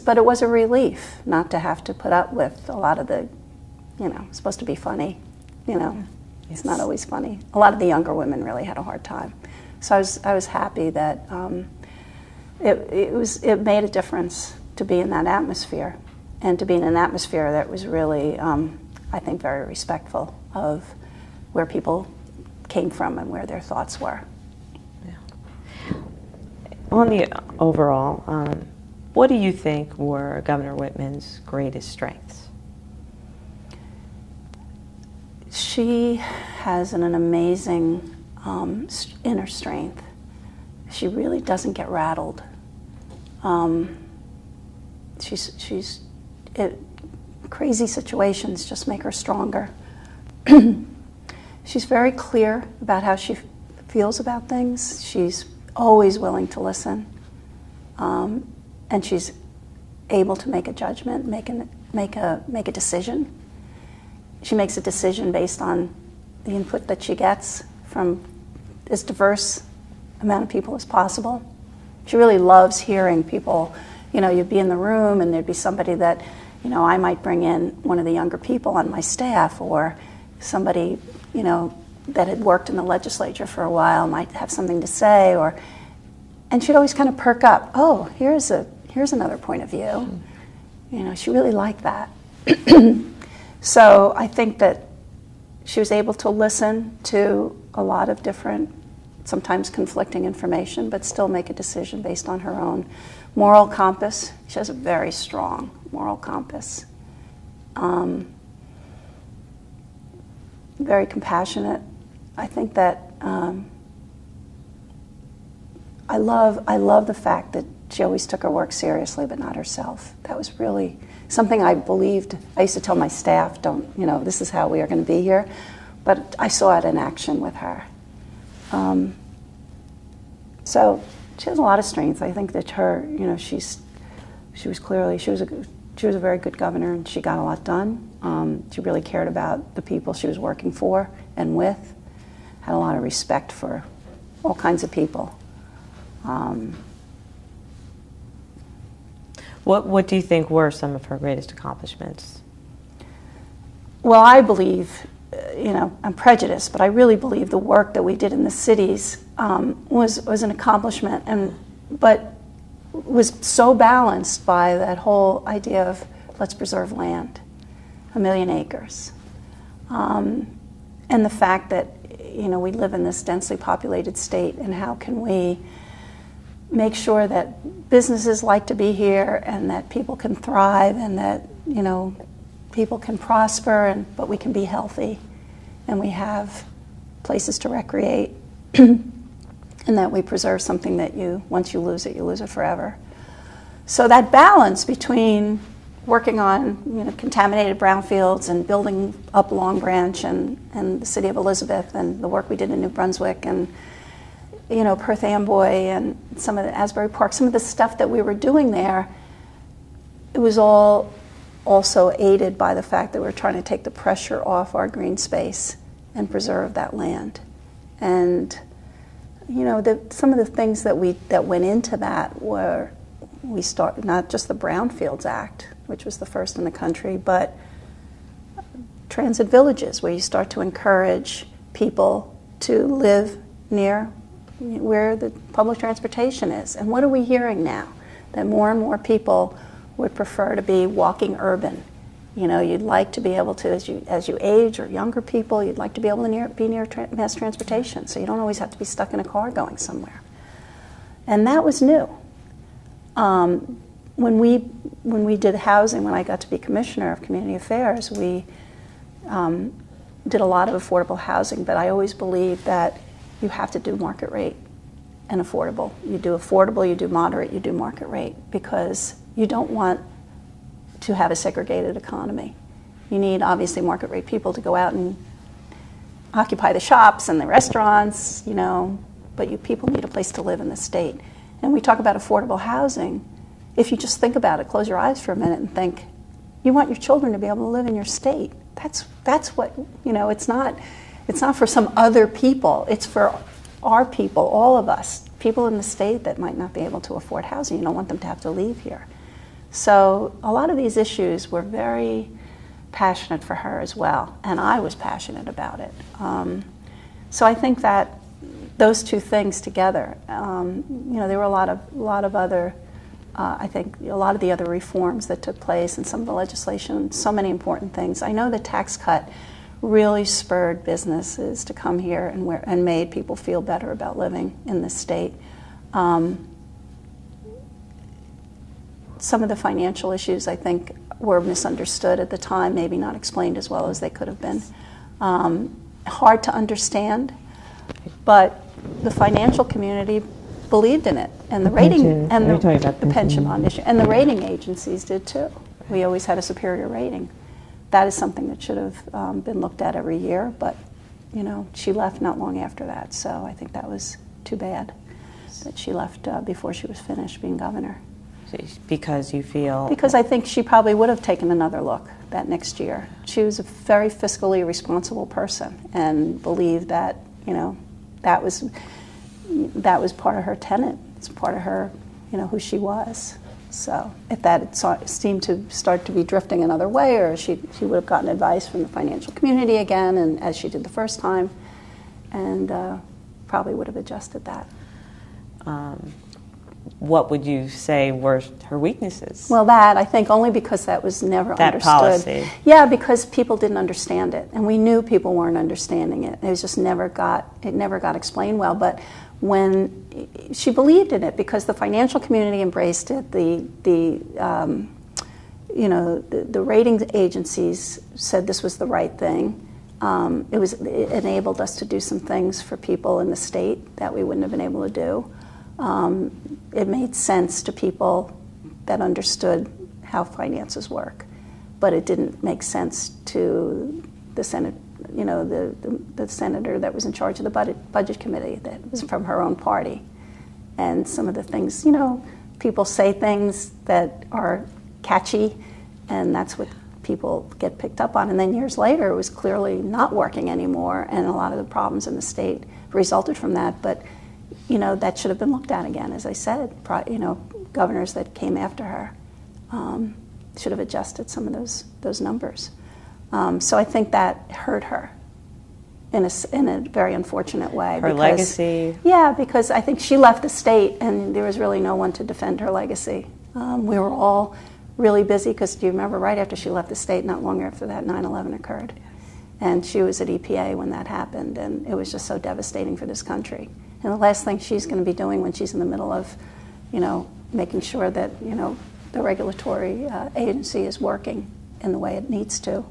but it was a relief not to have to put up with a lot of the, you know, it's supposed to be funny, you know, it's not always funny. A lot of the younger women really had a hard time. So I was happy that it made a difference to be in that atmosphere, and to be in an atmosphere that was really, I think, very respectful of where people came from and where their thoughts were. On the overall, what do you think were Governor Whitman's greatest strengths? She has an amazing inner strength. She really doesn't get rattled. Crazy situations just make her stronger. She's very clear about how she feels about things. She's always willing to listen, and she's able to make a judgment, make a decision. She makes a decision based on the input that she gets from as diverse amount of people as possible. She really loves hearing people. You know, you'd be in the room and there'd be somebody that, you know, I might bring in one of the younger people on my staff, or somebody, you know, that had worked in the legislature for a while might have something to say, and she'd always kind of perk up. Oh, here's another point of view. You know, she really liked that. So I think that she was able to listen to a lot of different, sometimes conflicting information, but still make a decision based on her own moral compass. She has a very strong moral compass. Very compassionate. I think that I love the fact that she always took her work seriously, but not herself. That was really something I believed. I used to tell my staff, this is how we are going to be here. But I saw it in action with her. So she has a lot of strengths. I think that her, she was a very good governor, and she got a lot done. She really cared about the people she was working for and with. Had a lot of respect for all kinds of people. What do you think were some of her greatest accomplishments? Well, I believe, I'm prejudiced, but I really believe the work that we did in the cities was an accomplishment, but was so balanced by that whole idea of let's preserve land, 1 million acres, and the fact that we live in this densely populated state, and how can we make sure that businesses like to be here, and that people can thrive, and that people can prosper, but we can be healthy, and we have places to recreate, and that we preserve something that once you lose it forever. So that balance between working on contaminated brownfields and building up Long Branch and the city of Elizabeth, and the work we did in New Brunswick, and Perth Amboy, and some of the Asbury Park, some of the stuff that we were doing there, it was all also aided by the fact that we're trying to take the pressure off our green space and preserve that land. And some of the things that went into that were, we started not just the Brownfields Act, which was the first in the country, but transit villages, where you start to encourage people to live near where the public transportation is. And what are we hearing now? That more and more people would prefer to be walking urban. You'd like to be able to, as you age, or younger people, you'd like to be able to be near mass transportation, so you don't always have to be stuck in a car going somewhere. And that was new. When we did housing, when I got to be Commissioner of Community Affairs, we did a lot of affordable housing, but I always believed that you have to do market rate and affordable. You do affordable, you do moderate, you do market rate, because you don't want to have a segregated economy. You need, obviously, market rate people to go out and occupy the shops and the restaurants, but people need a place to live in the state. And we talk about affordable housing. If you just think about it, close your eyes for a minute and think, you want your children to be able to live in your state. That's what, it's not for some other people. It's for our people, all of us, people in the state that might not be able to afford housing. You don't want them to have to leave here. So a lot of these issues were very passionate for her as well, and I was passionate about it. So I think that those two things together, there were a lot of other, I think a lot of the other reforms that took place and some of the legislation, so many important things. I know the tax cut really spurred businesses to come here and made people feel better about living in the state. Some of the financial issues, I think, were misunderstood at the time, maybe not explained as well as they could have been. Hard to understand, but the financial community believed in it, and the rating and the pension bond issue, and the rating agencies did too. We always had a superior rating. That is something that should have been looked at every year, but she left not long after that, so I think that was too bad that she left before she was finished being governor. Because you feel? Because I think she probably would have taken another look that next year. She was a very fiscally responsible person and believed that, that was part of her tenet. It's part of her, who she was. So if that seemed to start to be drifting another way, or she would have gotten advice from the financial community again, and as she did the first time, and probably would have adjusted that. What would you say were her weaknesses? Well, that, I think, only because that was never understood. That policy. Yeah, because people didn't understand it, and we knew people weren't understanding it. It was just never got explained well. But when she believed in it, because the financial community embraced it, the rating agencies said this was the right thing. It enabled us to do some things for people in the state that we wouldn't have been able to do. It made sense to people that understood how finances work, but it didn't make sense to the Senate, the senator that was in charge of the budget committee that was from her own party. And some of the things, people say things that are catchy, and that's what people get picked up on. And then years later, it was clearly not working anymore, and a lot of the problems in the state resulted from that. But that should have been looked at again, as I said. Governors that came after her should have adjusted some of those numbers. So I think that hurt her in a very unfortunate way. Her legacy? Yeah, because I think she left the state, and there was really no one to defend her legacy. We were all really busy, because do you remember right after she left the state, not long after that, 9/11 occurred. And she was at EPA when that happened, and it was just so devastating for this country. And the last thing she's going to be doing when she's in the middle of, making sure that, the regulatory agency is working in the way it needs to,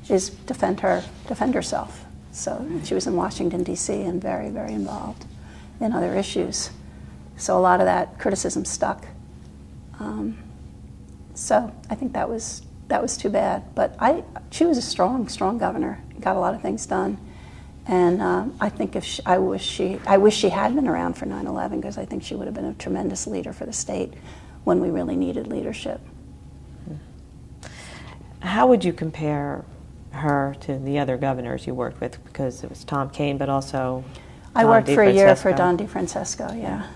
is defend herself. So she was in Washington, D.C., and very, very involved in other issues. So a lot of that criticism stuck. So I think that was too bad. But she was a strong governor, got a lot of things done. And I think I wish she had been around for 9/11, because I think she would have been a tremendous leader for the state when we really needed leadership. How would you compare her to the other governors you worked with? Because it was Tom Kean, but also I worked for a year for Don DeFrancesco. Yeah,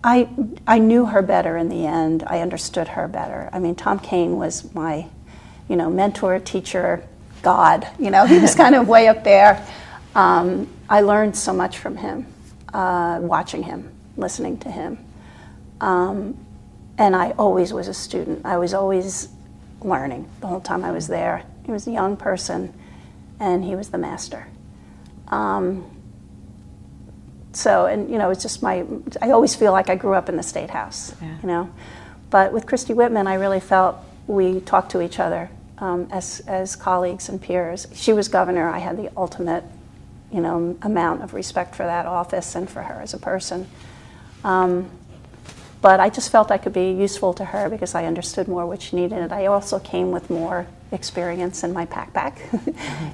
I knew her better in the end. I understood her better. I mean, Tom Kean was my, mentor, teacher, God. He was kind of way up there. I learned so much from him, watching him, listening to him. And I always was a student. I was always learning the whole time I was there. He was a young person, and he was the master. It's just I always feel like I grew up in the State House, But with Christy Whitman, I really felt we talked to each other as colleagues and peers. She was governor. I had the ultimate, amount of respect for that office and for her as a person. But I just felt I could be useful to her because I understood more what she needed. I also came with more experience in my backpack.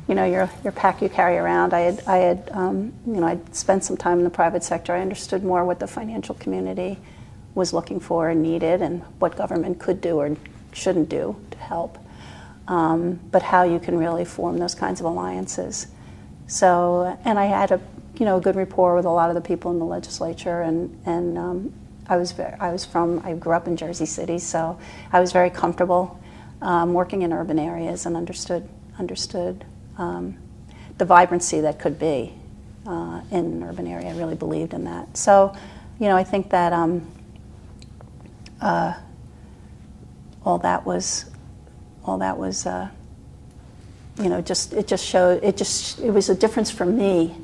Your pack you carry around. I'd spent some time in the private sector. I understood more what the financial community was looking for and needed, and what government could do or shouldn't do to help. But how you can really form those kinds of alliances. So, and I had a good rapport with a lot of the people in the legislature, and I grew up in Jersey City, so I was very comfortable working in urban areas and understood the vibrancy that could be in an urban area. I really believed in that. So, I think that all that was it was a difference for me.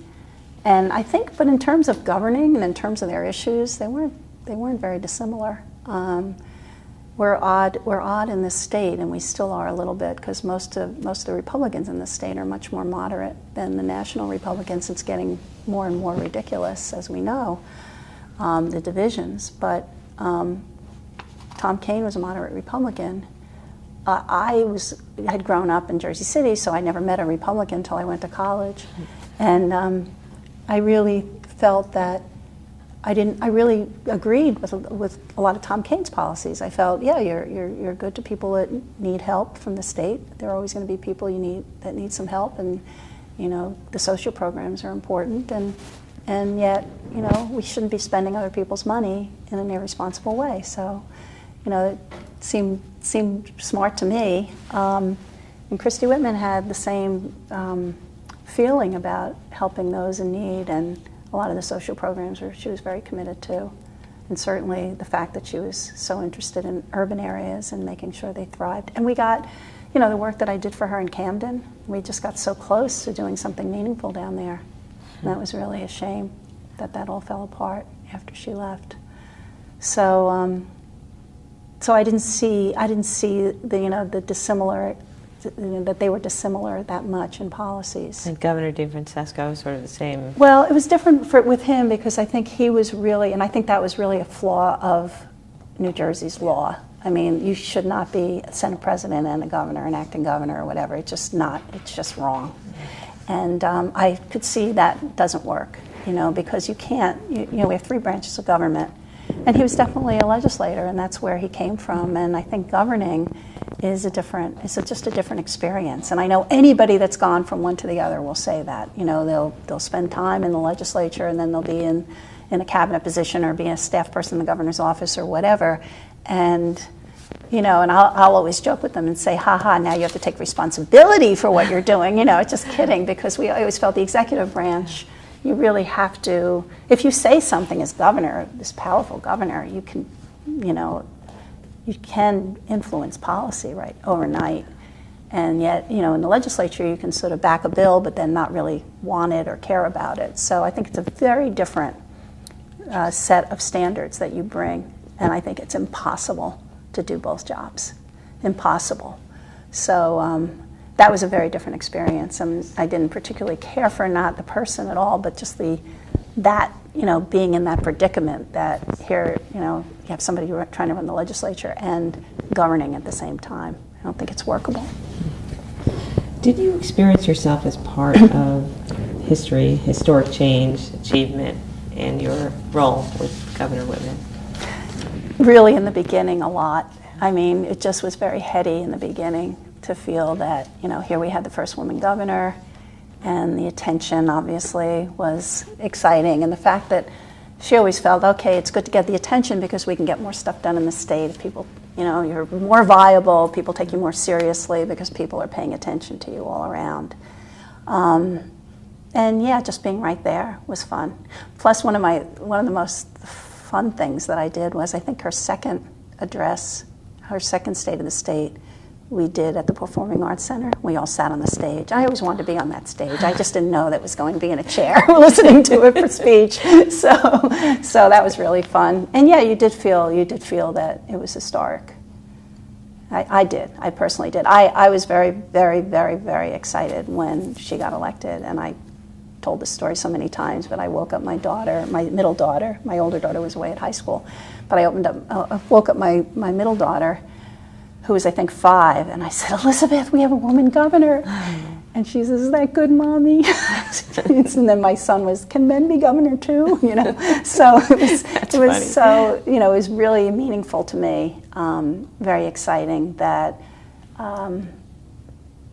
And I think, but in terms of governing and in terms of their issues, they weren't very dissimilar. We're odd in this state, and we still are a little bit, because most of the Republicans in this state are much more moderate than the national Republicans. It's getting more and more ridiculous, as we know, the divisions. But Tom Kean was a moderate Republican. I had grown up in Jersey City, so I never met a Republican until I went to college, and I really felt that I really agreed with a lot of Tom Kean's policies. I felt, yeah, you're good to people that need help from the state. There are always going to be people that need some help, and the social programs are important, and yet we shouldn't be spending other people's money in an irresponsible way. So it seemed smart to me. And Christy Whitman had the same feeling about helping those in need, and a lot of the social programs she was very committed to. And certainly the fact that she was so interested in urban areas and making sure they thrived. And we got, the work that I did for her in Camden, we just got so close to doing something meaningful down there. And that was really a shame that all fell apart after she left. So I didn't see the dissimilar, that they were dissimilar that much in policies. And Governor DeFrancesco was sort of the same. Well, it was different with him, because I think he was really, and I think that was really a flaw of New Jersey's law. I mean, you should not be a Senate president and a governor, an acting governor or whatever. It's just wrong. And I could see that doesn't work, because you can't, we have 3 branches of government. And he was definitely a legislator, and that's where he came from. And I think governing is just a different experience. And I know anybody that's gone from one to the other will say that. They'll spend time in the legislature, and then they'll be in a cabinet position or be a staff person in the governor's office or whatever. And and I'll always joke with them and say, ha, now you have to take responsibility for what you're doing. Just kidding, because we always felt the executive branch, you really have to, if you say something as governor, this powerful governor, you can, you can influence policy right overnight. And yet, in the legislature, you can sort of back a bill, but then not really want it or care about it. So I think it's a very different set of standards that you bring, and I think it's impossible to do both jobs. Impossible. So that was a very different experience, and I didn't particularly care for not the person at all, but just being in that predicament that here, you have somebody trying to run the legislature and governing at the same time. I don't think it's workable. Did you experience yourself as part of historic change, achievement, in your role with Governor Whitman? Really, in the beginning, a lot. I mean, it just was very heady in the beginning to feel that, here we had the first woman governor, and the attention, obviously, was exciting. And the fact that she always felt, okay, it's good to get the attention because we can get more stuff done in the state. People, you're more viable, people take you more seriously because people are paying attention to you all around. And yeah, just being right there was fun. Plus, one of the most fun things that I did was, I think her second address, her second State of the State, we did at the Performing Arts Center. We all sat on the stage. I always wanted to be on that stage. I just didn't know that was going to be in a chair listening to it for speech. So that was really fun. And yeah, you did feel that it was historic. I did. I personally did. I was very, very, very, very excited when she got elected, and I told this story so many times, but I woke up my daughter, my middle daughter. My older daughter was away at high school, but I woke up my middle daughter, who was, I think, 5, and I said, Elizabeth, we have a woman governor. And she says, is that good, Mommy? And then my son was, can men be governor too? So it was really meaningful to me, very exciting that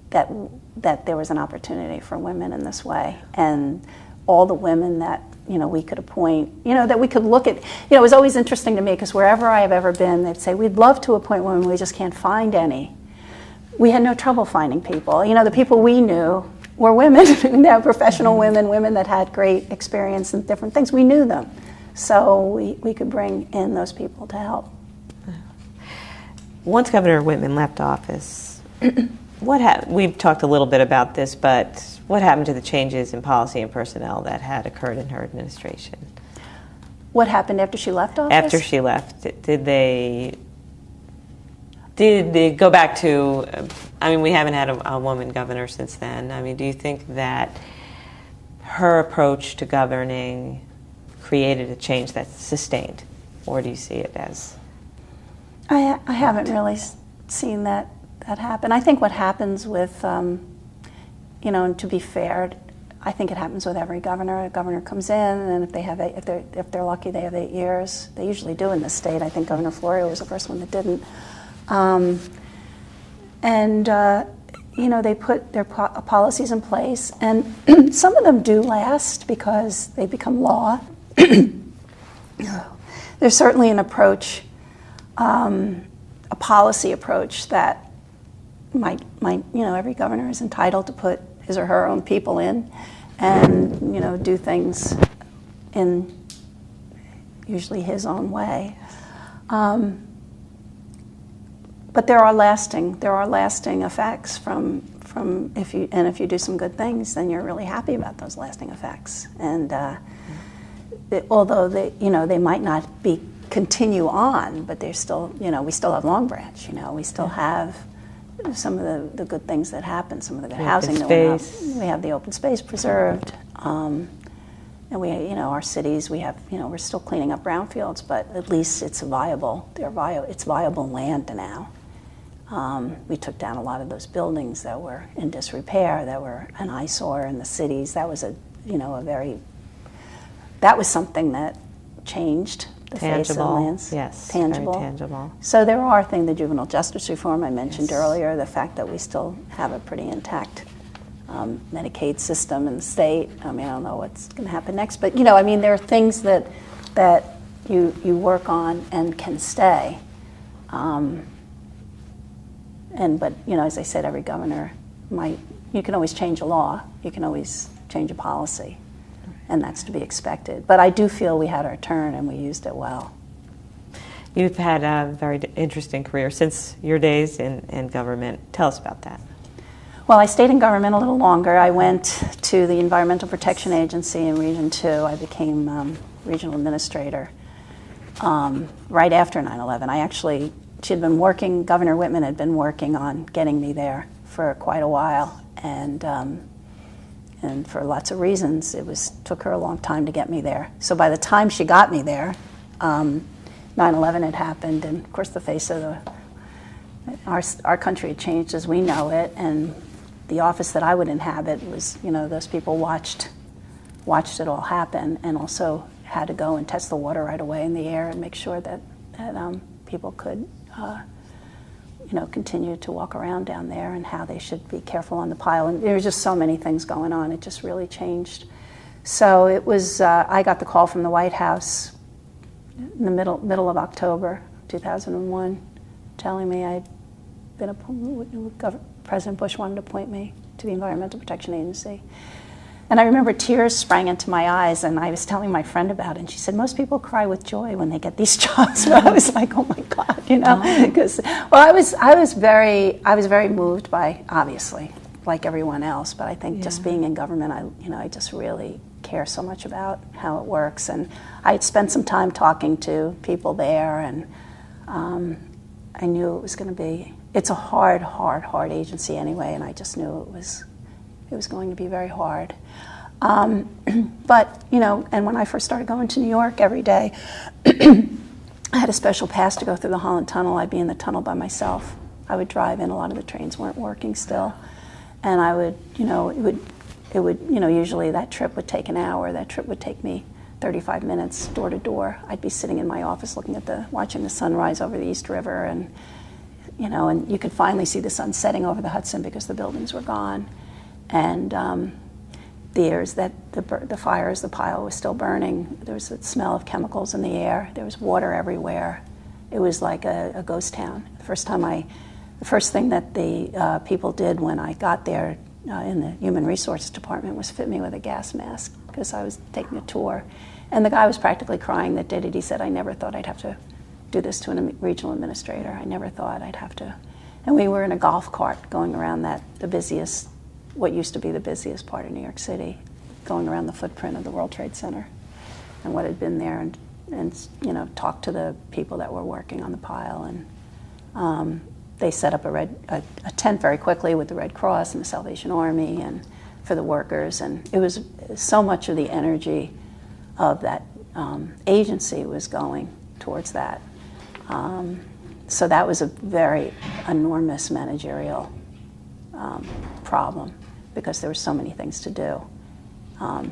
there was an opportunity for women in this way. And all the women that we could appoint, that we could look at. It was always interesting to me because wherever I have ever been, they'd say, we'd love to appoint women, we just can't find any. We had no trouble finding people. The people we knew were women, professional women that had great experience in different things. We knew them. So we could bring in those people to help. Once Governor Whitman left office, we've talked a little bit about this, but what happened to the changes in policy and personnel that had occurred in her administration? What happened after she left office? After she left, did they go back to, we haven't had a woman governor since then. Do you think that her approach to governing created a change that's sustained, or do you see it as? I haven't really seen that happen. I think what happens with, and to be fair, I think it happens with every governor. A governor comes in, and if they're lucky, they have 8 years. They usually do in this state. I think Governor Florio was the first one that didn't. They put their policies in place, and some of them do last because they become law. There's certainly an approach, a policy approach that might every governor is entitled to put his or her own people in, and do things in usually his own way. But there are lasting effects from if you do some good things, then you're really happy about those lasting effects. And although they might not continue on, but they're still we still have Long Branch. We still have some of the good things that happen, some of the good housing that went up. We have the open space preserved, and we our cities we're still cleaning up brownfields, but at least it's viable. It's viable land now. We took down a lot of those buildings that were in disrepair, that were an eyesore in the cities. That was that was something that changed the face of the lands. Yes, tangible. Very tangible. So there are things, the juvenile justice reform I mentioned earlier, the fact that we still have a pretty intact Medicaid system in the state. I don't know what's going to happen next, but there are things that you work on and can stay. But as I said, every governor you can always change a law, you can always change a policy, and that's to be expected. But I do feel we had our turn and we used it well. You've had a very interesting career since your days in government. Tell us about that. Well, I stayed in government a little longer. I went to the Environmental Protection Agency in Region 2. I became regional administrator right after 9/11. Governor Whitman had been working on getting me there for quite a while, and for lots of reasons, took her a long time to get me there. So by the time she got me there, 9/11 had happened, and of course the face of our country had changed as we know it, and the office that I would inhabit was, those people watched it all happen, and also had to go and test the water right away in the air and make sure that people could continue to walk around down there, and how they should be careful on the pile. And there were just so many things going on. It just really changed. So it was, I got the call from the White House in the middle of October 2001, telling me President Bush wanted to appoint me to the Environmental Protection Agency. And I remember tears sprang into my eyes, and I was telling my friend about it, and she said, most people cry with joy when they get these jobs. But I was like, oh my God, because I was very moved by, obviously, like everyone else, but I think just being in government, I just really care so much about how it works. And I had spent some time talking to people there, and I knew it was going to be, it's a hard agency anyway, and I just knew it was going to be very hard. But, and when I first started going to New York every day, I had a special pass to go through the Holland Tunnel. I'd be in the tunnel by myself. I would drive in. A lot of the trains weren't working still. And I would, usually that trip would take an hour. That trip would take me 35 minutes door to door. I'd be sitting in my office watching the sunrise over the East River, and you could finally see the sun setting over the Hudson because the buildings were gone. And years that the fires, the pile was still burning. There was a smell of chemicals in the air. There was water everywhere. It was like a ghost town. The first thing that the people did when I got there in the Human Resources Department was fit me with a gas mask because I was taking a tour. And the guy was practically crying that did it. He said, "I never thought I'd have to do this to a regional administrator. I never thought I'd have to." And we were in a golf cart going around what used to be the busiest part of New York City, going around the footprint of the World Trade Center and what had been there, and talked to the people that were working on the pile. And they set up a tent very quickly with the Red Cross and the Salvation Army and for the workers. And it was so much of the energy of that agency was going towards that. So that was a very enormous managerial problem because there were so many things to do. I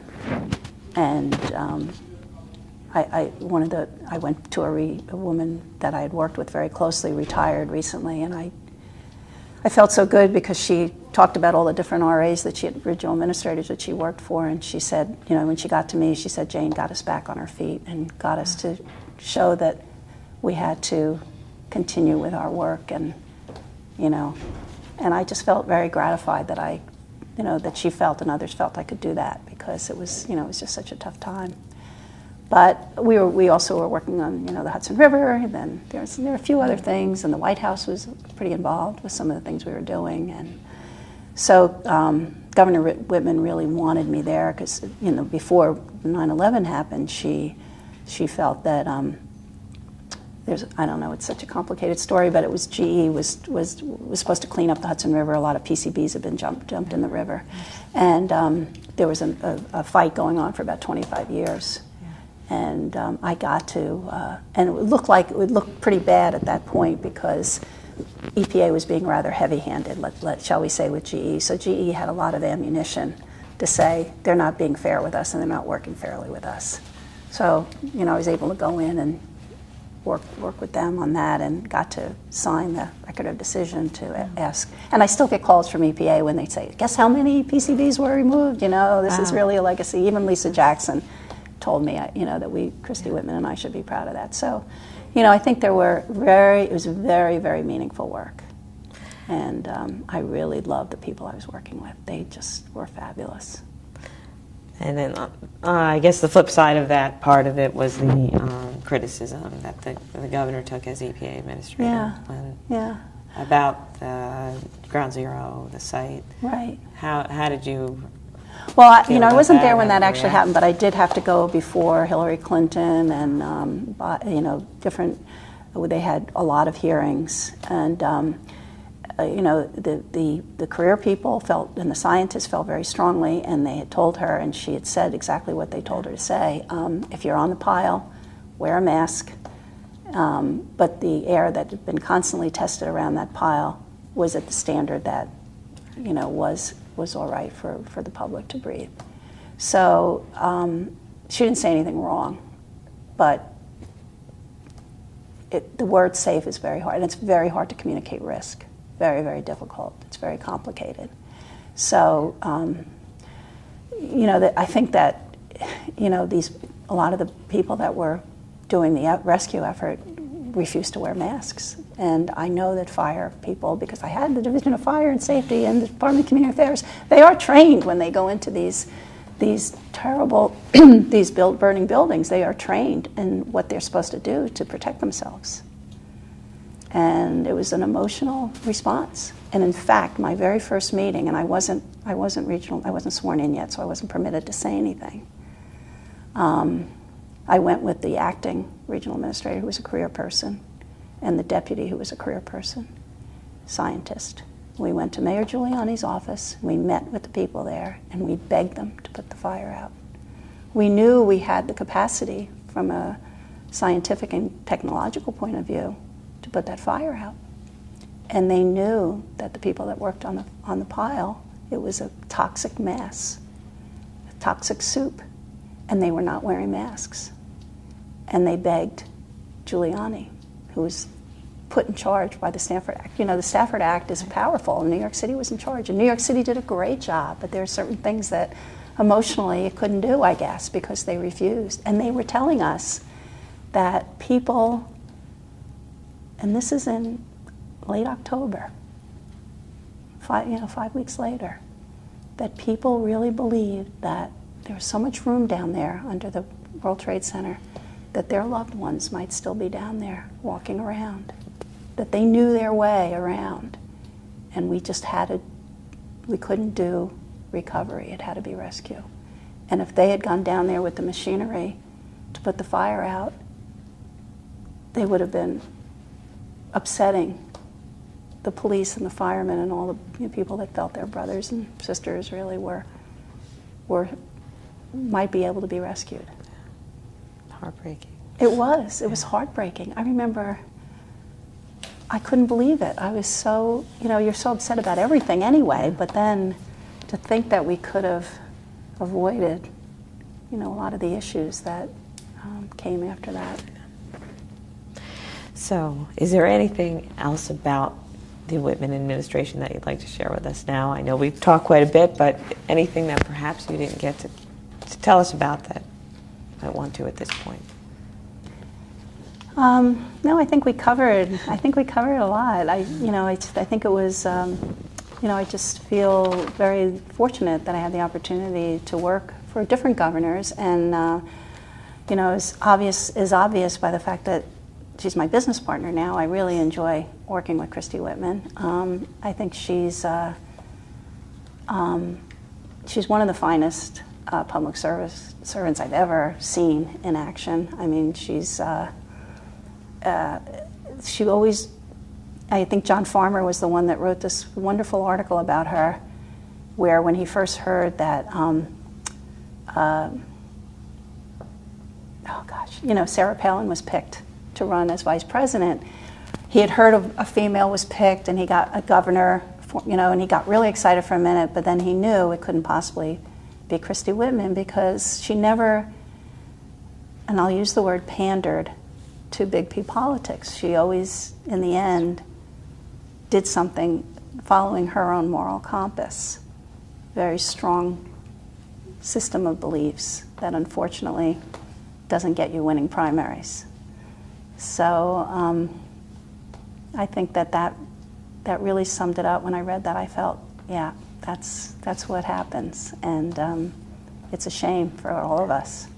went to a woman that I had worked with very closely, retired recently, and I felt so good because she talked about all the different RAs regional administrators that she worked for, and she said, when she got to me, she said, "Jane got us back on our feet and got us to show that we had to continue with our work," and I just felt very gratified that that she felt and others felt I could do that because it was just such a tough time. But we also were working on the Hudson River, and then there were a few other things, and the White House was pretty involved with some of the things we were doing, and so Governor Whitman really wanted me there because before 9/11 happened, she felt that I don't know, it's such a complicated story, but it was GE was supposed to clean up the Hudson River. A lot of PCBs had been jumped in the river, and there was a fight going on for about 25 years. And I got to, and it looked pretty bad at that point because EPA was being rather heavy-handed, shall we say, with GE. So GE had a lot of ammunition to say they're not being fair with us and they're not working fairly with us. So I was able to go in and work with them on that and got to sign the record of decision to ask. And I still get calls from EPA when they say, "Guess how many PCBs were removed? This is really a legacy." Even Lisa Jackson told me, that Christy Whitman and I should be proud of that. So, I think it was very, very meaningful work. And I really loved the people I was working with. They just were fabulous. And then I guess the flip side of that part of it was the criticism that the governor took as EPA administrator. Yeah. About Ground Zero, the site. Right. How did you... Well, I wasn't there when that actually happened, but I did have to go before Hillary Clinton, and they had a lot of hearings, and the career people felt, and the scientists felt very strongly, and they had told her, and she had said exactly what they told her to say. If you're on the pile, wear a mask. But the air that had been constantly tested around that pile was at the standard that, was all right for the public to breathe. So she didn't say anything wrong, but the word safe is very hard, and it's very hard to communicate risk. Very, very difficult. It's very complicated. So, I think that, a lot of the people that were doing the rescue effort refused to wear masks. And I know that fire people, because I had the Division of Fire and Safety and the Department of Community Affairs, they are trained when they go into these terrible, burning buildings. They are trained in what they're supposed to do to protect themselves. And it was an emotional response. And in fact, my very first meeting, and I wasn't sworn in yet, so I wasn't permitted to say anything. I went with the acting regional administrator, who was a career person, and the deputy, who was a career person, scientist. We went to Mayor Giuliani's office, we met with the people there, and we begged them to put the fire out. We knew we had the capacity from a scientific and technological point of view to put that fire out. And they knew that the people that worked on the pile, it was a toxic mass, a toxic soup, and they were not wearing masks. And they begged Giuliani, who was put in charge by the Stafford Act. The Stafford Act is powerful, and New York City was in charge. And New York City did a great job, but there are certain things that emotionally it couldn't do, I guess, because they refused. And they were telling us that people, and this is in late October, 5 weeks later, that people really believed that there was so much room down there under the World Trade Center that their loved ones might still be down there walking around, that they knew their way around, and we couldn't do recovery. It had to be rescue. And if they had gone down there with the machinery to put the fire out, they would have been upsetting the police and the firemen and all the people that felt their brothers and sisters really might be able to be rescued. Heartbreaking. It was. It was heartbreaking. I remember I couldn't believe it. I was so, you're so upset about everything anyway, but then to think that we could have avoided, a lot of the issues that came after that. So, is there anything else about the Whitman administration that you'd like to share with us now? I know we've talked quite a bit, but anything that perhaps you didn't get to tell us about that I want to at this point? No, I think we covered a lot. I think it was, I just feel very fortunate that I had the opportunity to work for different governors, and is obvious by the fact that she's my business partner now. I really enjoy working with Christy Whitman. I think she's one of the finest public servants I've ever seen in action. I mean, I think John Farmer was the one that wrote this wonderful article about her, where when he first heard that, Sarah Palin was picked to run as vice president, he had heard a female was picked, and he got a governor, and he got really excited for a minute, but then he knew it couldn't possibly be Christy Whitman because she never, and I'll use the word pandered, to big P politics. She always, in the end, did something following her own moral compass. Very strong system of beliefs that unfortunately doesn't get you winning primaries. So I think that really summed it up. When I read that, I felt, yeah, that's what happens, and it's a shame for all of us.